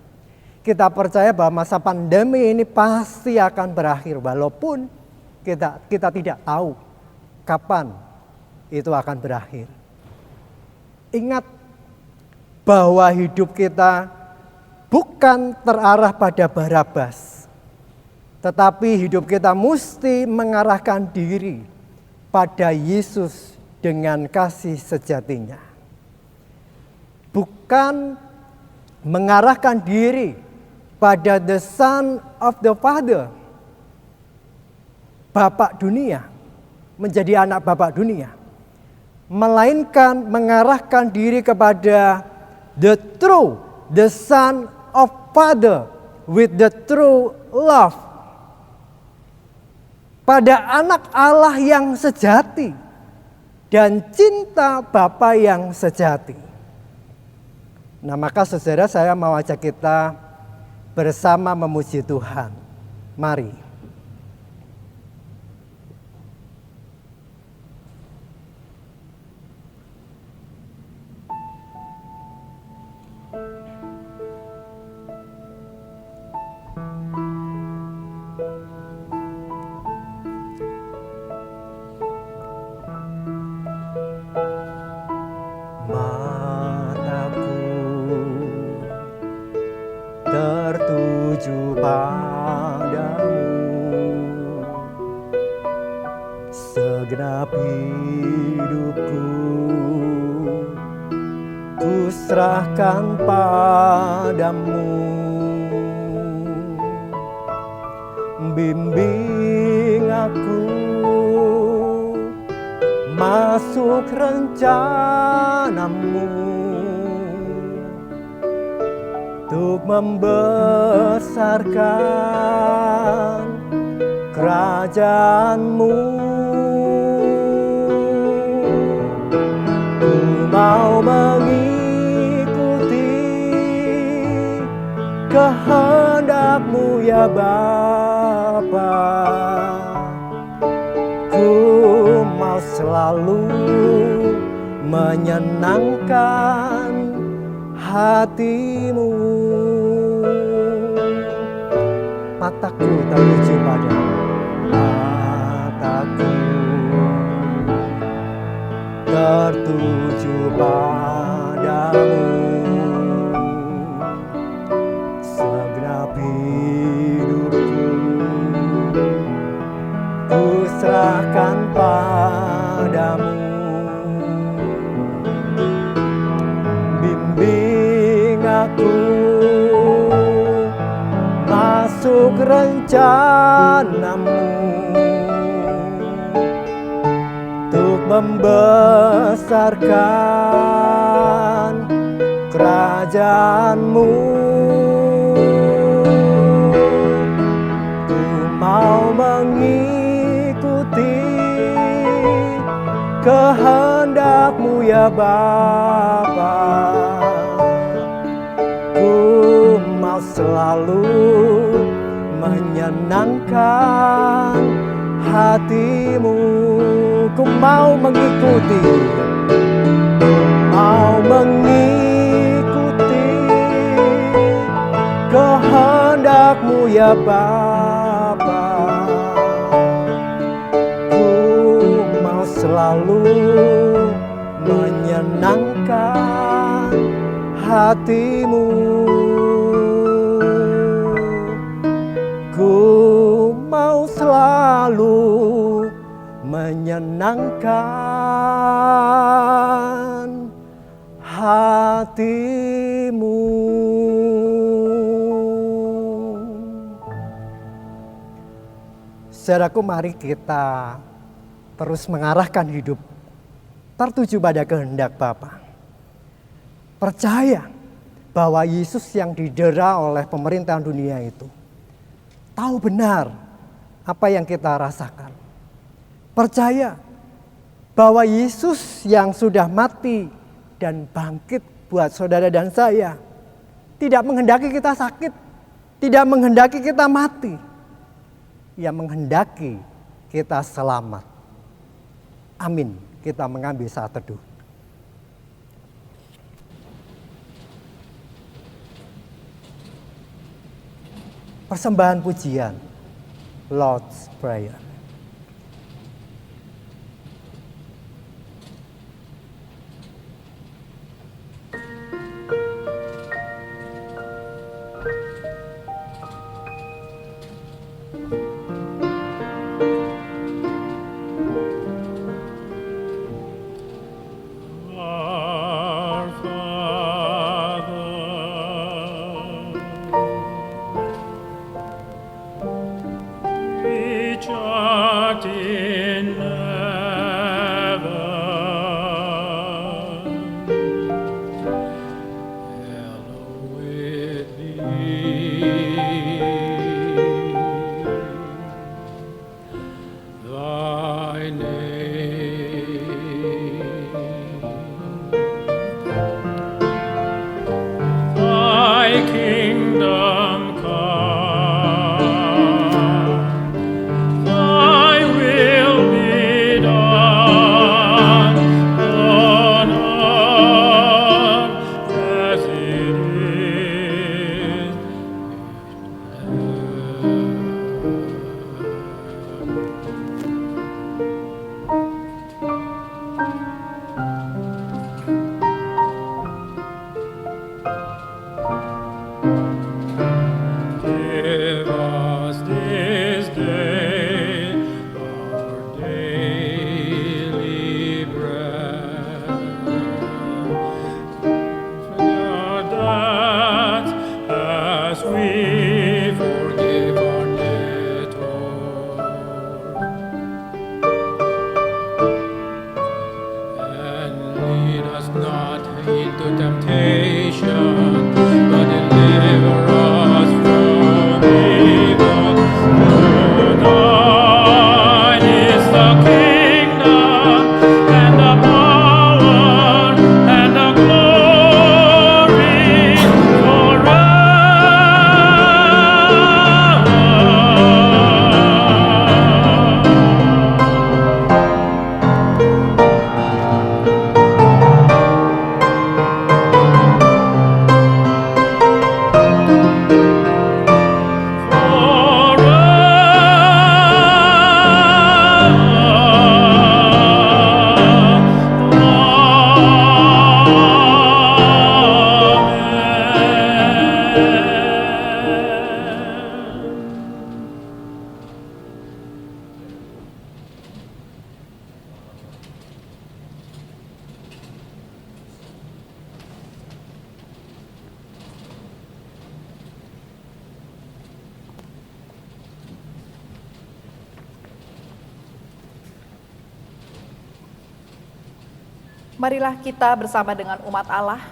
Kita percaya bahwa masa pandemi ini pasti akan berakhir, walaupun kita tidak tahu kapan itu akan berakhir. Ingat bahwa hidup kita bukan terarah pada Barabas, tetapi hidup kita mesti mengarahkan diri pada Yesus dengan kasih sejatinya. Bukan mengarahkan diri pada the Son of the Father, Bapak dunia, menjadi anak Bapak dunia. Melainkan mengarahkan diri kepada the Son of Father with the true love. Pada anak Allah yang sejati dan cinta Bapa yang sejati. Nah, maka saudara, saya mau ajak kita bersama memuji Tuhan. Mari. Tertuju padamu, segenap hidupku ku serahkan padamu. Bimbing aku masuk rencanamu, untuk membesarkan kerajaanmu. Ku mau mengikuti kehendak-Mu ya Bapa. Ku mau selalu menyenangkan hati-Mu. Mataku tertuju padamu, mataku tertuju padamu. Segenap hidupku aku masuk rencanamu untuk membesarkan kerajaanmu. Ku mau mengikuti kehendak-Mu ya Bapa. Ku mau selalu menyenangkan hati-Mu. Ku mau mengikuti, mau mengikuti kehendak-Mu ya Bapa. Ku mau selalu menyenangkan hati-Mu. Ku mau selalu menyenangkan hati-Mu. Saudaraku, mari kita terus mengarahkan hidup tertuju pada kehendak Bapa. Percaya bahwa Yesus yang didera oleh pemerintahan dunia itu tahu benar apa yang kita rasakan. Percaya bahwa Yesus yang sudah mati dan bangkit buat saudara dan saya tidak menghendaki kita sakit, tidak menghendaki kita mati. Ia menghendaki kita selamat. Amin. Kita mengambil saat teduh. Persembahan pujian, Lord's Prayer. Our Father, which art in heaven, hallowed be thy name. Thy kingdom come, thy will be done on earth as it is in Give us this day our daily bread. Forgive our debts as we forgive our debtors. And lead us not into temptation, but deliver Marilah kita bersama dengan umat Allah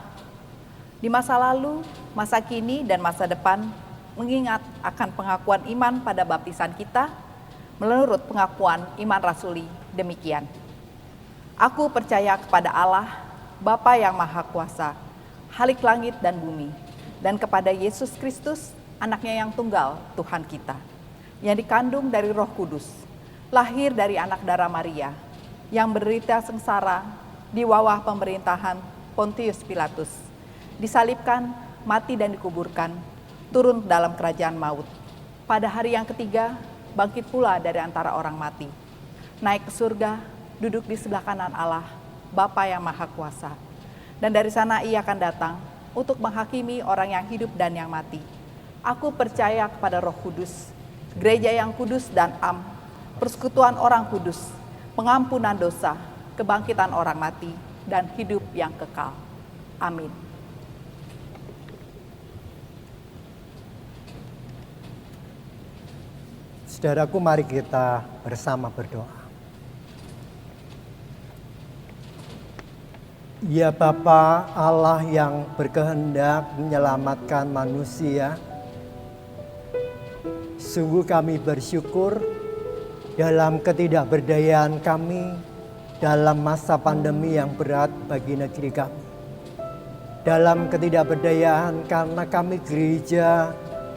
di masa lalu, masa kini, dan masa depan mengingat akan pengakuan iman pada baptisan kita menurut pengakuan iman rasuli demikian. Aku percaya kepada Allah, Bapa yang Maha Kuasa, Khalik langit dan bumi, dan kepada Yesus Kristus, anaknya yang tunggal, Tuhan kita, yang dikandung dari Roh Kudus, lahir dari anak darah Maria, yang menderita sengsara di bawah pemerintahan Pontius Pilatus, disalibkan, mati dan dikuburkan, turun dalam kerajaan maut. Pada hari yang ketiga, bangkit pula dari antara orang mati, naik ke surga, duduk di sebelah kanan Allah, Bapa yang Maha Kuasa. Dan dari sana ia akan datang untuk menghakimi orang yang hidup dan yang mati. Aku percaya kepada Roh Kudus, gereja yang kudus dan am, persekutuan orang kudus, pengampunan dosa, kebangkitan orang mati, dan hidup yang kekal. Amin. Saudaraku, mari kita bersama berdoa. Ya Bapa Allah yang berkehendak menyelamatkan manusia, sungguh kami bersyukur dalam ketidakberdayaan kami dalam masa pandemi yang berat bagi negeri kami. Dalam ketidakberdayaan karena kami gereja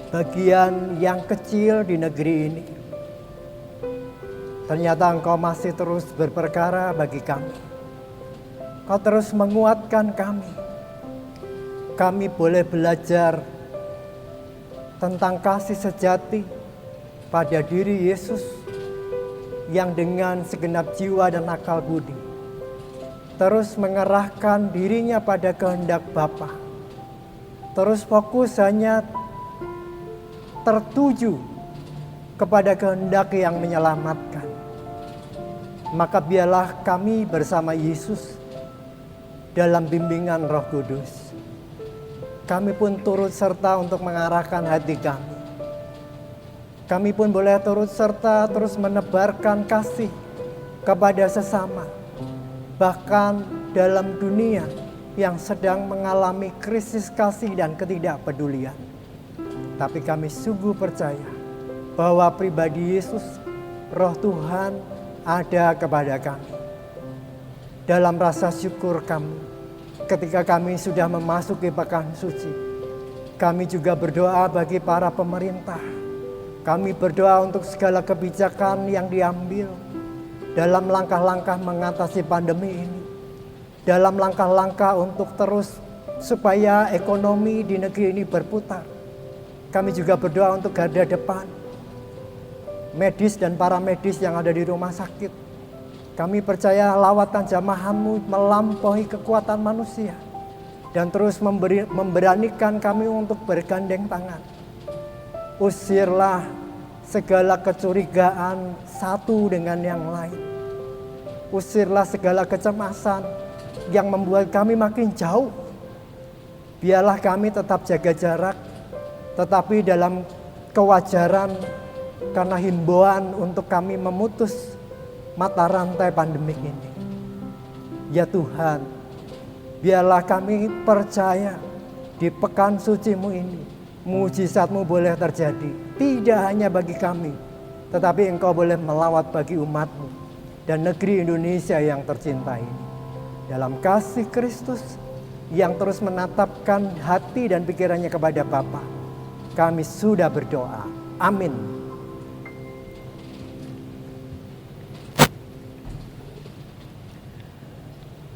bagian yang kecil di negeri ini. Ternyata Engkau masih terus berperkara bagi kami. Kau terus menguatkan kami. Kami boleh belajar tentang kasih sejati pada diri Yesus yang dengan segenap jiwa dan akal budi terus mengerahkan dirinya pada kehendak Bapa. Terus fokus hanya tertuju kepada kehendak yang menyelamatkan. Maka biarlah kami bersama Yesus dalam bimbingan Roh Kudus. Kami pun turut serta untuk mengarahkan hati kami. Kami pun boleh turut serta terus menebarkan kasih kepada sesama. Bahkan dalam dunia yang sedang mengalami krisis kasih dan ketidakpedulian. Tapi kami sungguh percaya bahwa pribadi Yesus, Roh Tuhan ada kepada kami. Dalam rasa syukur kami, ketika kami sudah memasuki pekan suci, kami juga berdoa bagi para pemerintah. Kami berdoa untuk segala kebijakan yang diambil dalam langkah-langkah mengatasi pandemi ini. Dalam langkah-langkah untuk terus supaya ekonomi di negeri ini berputar. Kami juga berdoa untuk garda depan, medis dan para medis yang ada di rumah sakit. Kami percaya lawatan jamaah-Mu melampaui kekuatan manusia. Dan terus memberanikan kami untuk bergandeng tangan. Usirlah segala kecurigaan satu dengan yang lain. Usirlah segala kecemasan yang membuat kami makin jauh. Biarlah kami tetap jaga jarak, tetapi dalam kewajaran karena himbauan untuk kami memutus mata rantai pandemik ini. Ya Tuhan, biarlah kami percaya di pekan suci-Mu ini, mujizat-Mu boleh terjadi. Tidak hanya bagi kami, tetapi Engkau boleh melawat bagi umat-Mu dan negeri Indonesia yang tercinta ini. Dalam kasih Kristus yang terus menatapkan hati dan pikirannya kepada Bapa, kami sudah berdoa. Amin.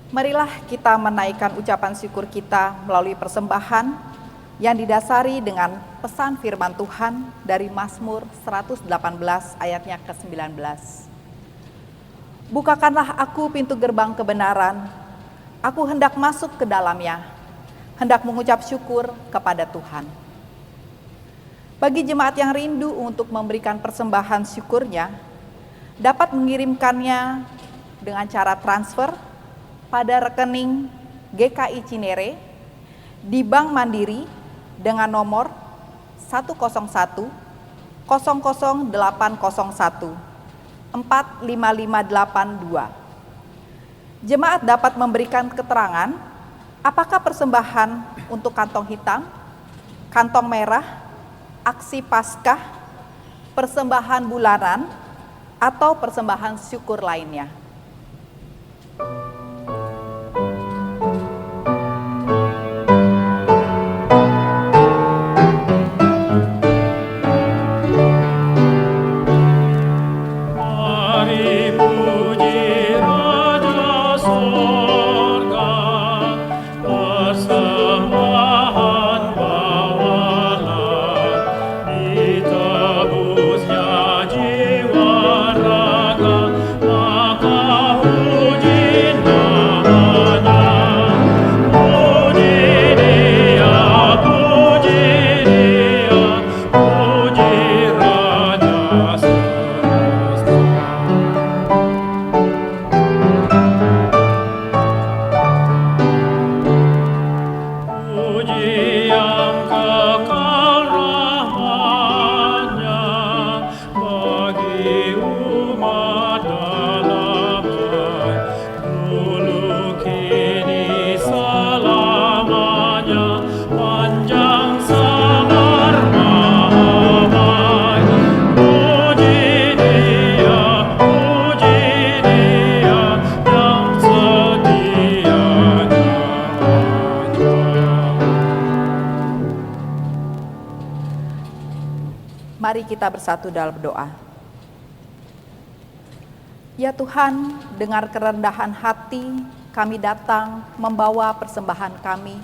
Marilah kita menaikkan ucapan syukur kita melalui persembahan yang didasari dengan pesan firman Tuhan dari Mazmur 118 ayatnya ke-19. Bukakanlah aku pintu gerbang kebenaran, aku hendak masuk ke dalamnya, hendak mengucap syukur kepada Tuhan. Bagi jemaat yang rindu untuk memberikan persembahan syukurnya, dapat mengirimkannya dengan cara transfer pada rekening GKI Cinere di Bank Mandiri dengan nomor 101 00 801 45582. Jemaat dapat memberikan keterangan apakah persembahan untuk kantong hitam, kantong merah, aksi Paskah, persembahan bulanan, atau persembahan syukur lainnya. Mari puji Raja Sorga, persembahan bawalah, ditebusnya jiwa raga, maka puji namanya. Puji Dia, puji Dia, puji Raja semesta. Puji yang kekal rahmat-Nya bagi umat dalamnya, dulu kini selamanya, panjang sabar damai. Puji Dia yang setianya ada. Mari kita bersatu dalam doa. Ya Tuhan, dengar kerendahan hati kami datang membawa persembahan kami.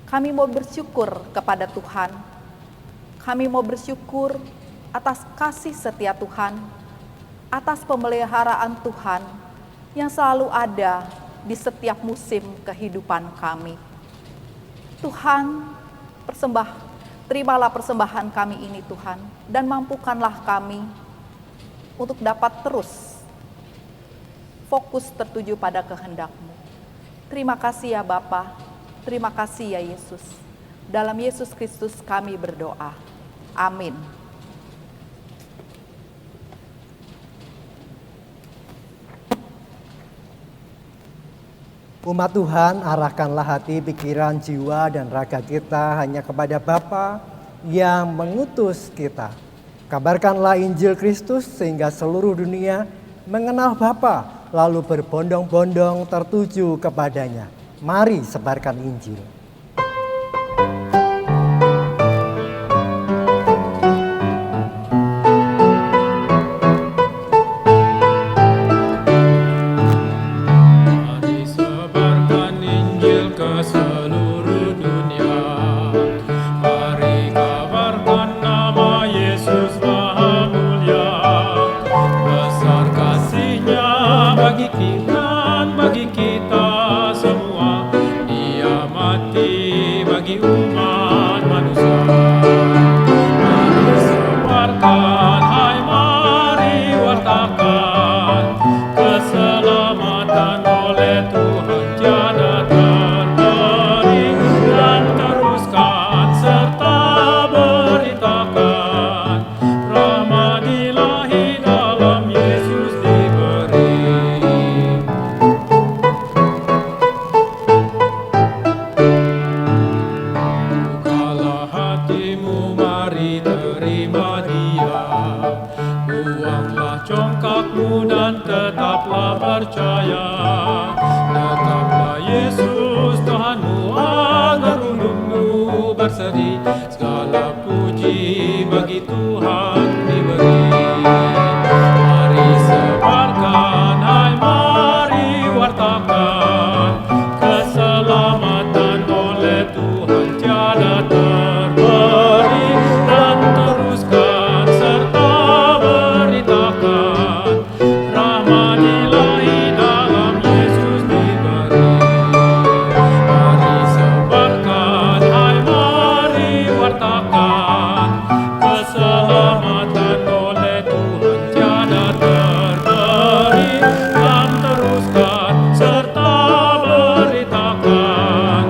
Kami mau bersyukur kepada Tuhan. Kami mau bersyukur atas kasih setia Tuhan, atas pemeliharaan Tuhan yang selalu ada di setiap musim kehidupan kami. Tuhan, terimalah persembahan kami ini Tuhan, dan mampukanlah kami untuk dapat terus fokus tertuju pada kehendak-Mu. Terima kasih ya Bapa, terima kasih ya Yesus. Dalam Yesus Kristus kami berdoa. Amin. Umat Tuhan, arahkanlah hati, pikiran, jiwa, dan raga kita hanya kepada Bapa yang mengutus kita. Kabarkanlah Injil Kristus sehingga seluruh dunia mengenal Bapa, lalu berbondong-bondong tertuju kepadanya. Mari sebarkan Injil. Mari sebarkan Injil ke seluruh dunia. Mari kabarkan nama Yesus Maha Mulia. Besar kasih-Nya bagi kita semua. Dia mati bagi umat manusia. Mari sebarkan, hai mari wartakan, keselamatan oleh Tuhan tiada terberi, dan teruskan serta beritakan, rahmat ilahi dalam Yesus diberi. Bukalah hatimu, mari terima Dia. Buanglah congkakmu dan tetaplah percaya. Tetaplah Yesus Tuhanmu, agar ulumu berseri. Segala puji bagi Tuhan diberi. Mari sebarkan, hai mari wartakan, keselamatan oleh Tuhan tiada terberi, dan teruskan serta beritakan, rahmat ilahi dalam Yesus diberi. Mari sebarkan, hai mari wartakan, keselamatan oleh Tuhan tiada terberi, dan teruskan serta beritakan,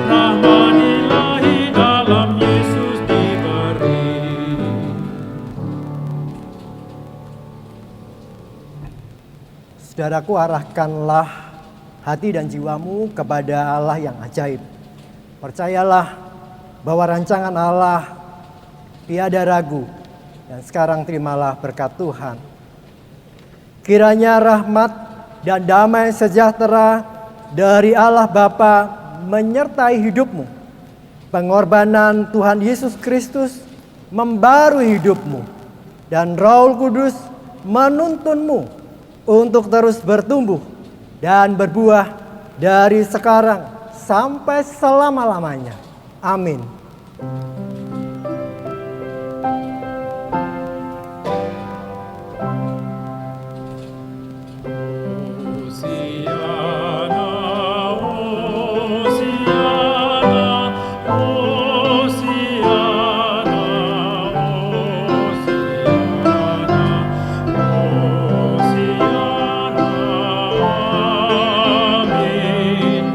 rahmat ilahi dalam Yesus diberi. Saudaraku, arahkanlah hati dan jiwamu kepada Allah yang ajaib. Percayalah bahwa rancangan Allah tiada ragu, dan sekarang terimalah berkat Tuhan. Kiranya rahmat dan damai sejahtera dari Allah Bapa menyertai hidupmu. Pengorbanan Tuhan Yesus Kristus membarui hidupmu, dan Roh Kudus menuntunmu untuk terus bertumbuh dan berbuah dari sekarang sampai selama-lamanya. Amin. Hosiana, Hosiana, Hosiana, Hosiana, Amin,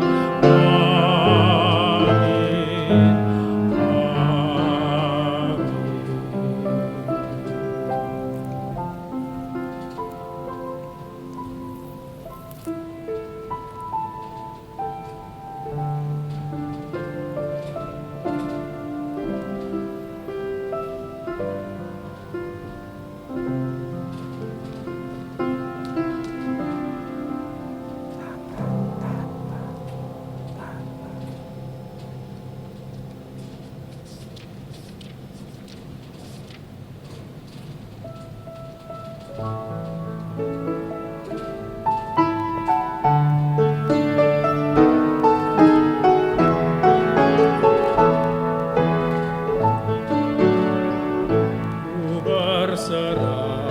Ku berserah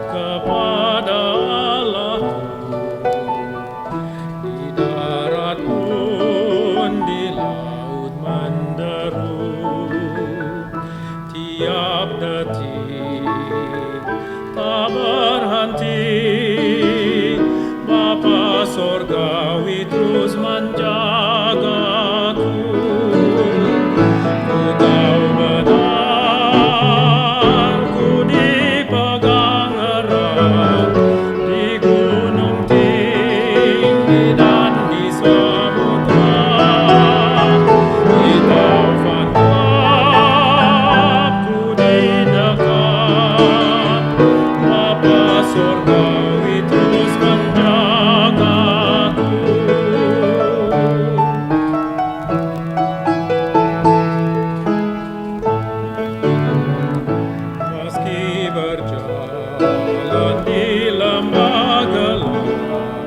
kepada Allahku, di darat pun di laut menderu, tiap detik tak berhenti. Bapa Sorgawi terus menjagaku. Ku tahu benar, ku dipegang erat di gunung tinggi dan di samudra. Di taufan gelap ku didekat, Bapa Sorgawi terus menjagaku. Meski berjalan di lembah gelap,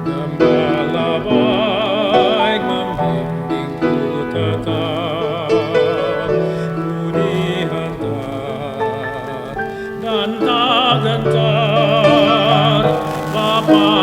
Gembala baik membimbingku tetap. Ku dihantar dan tak gentar, Bapa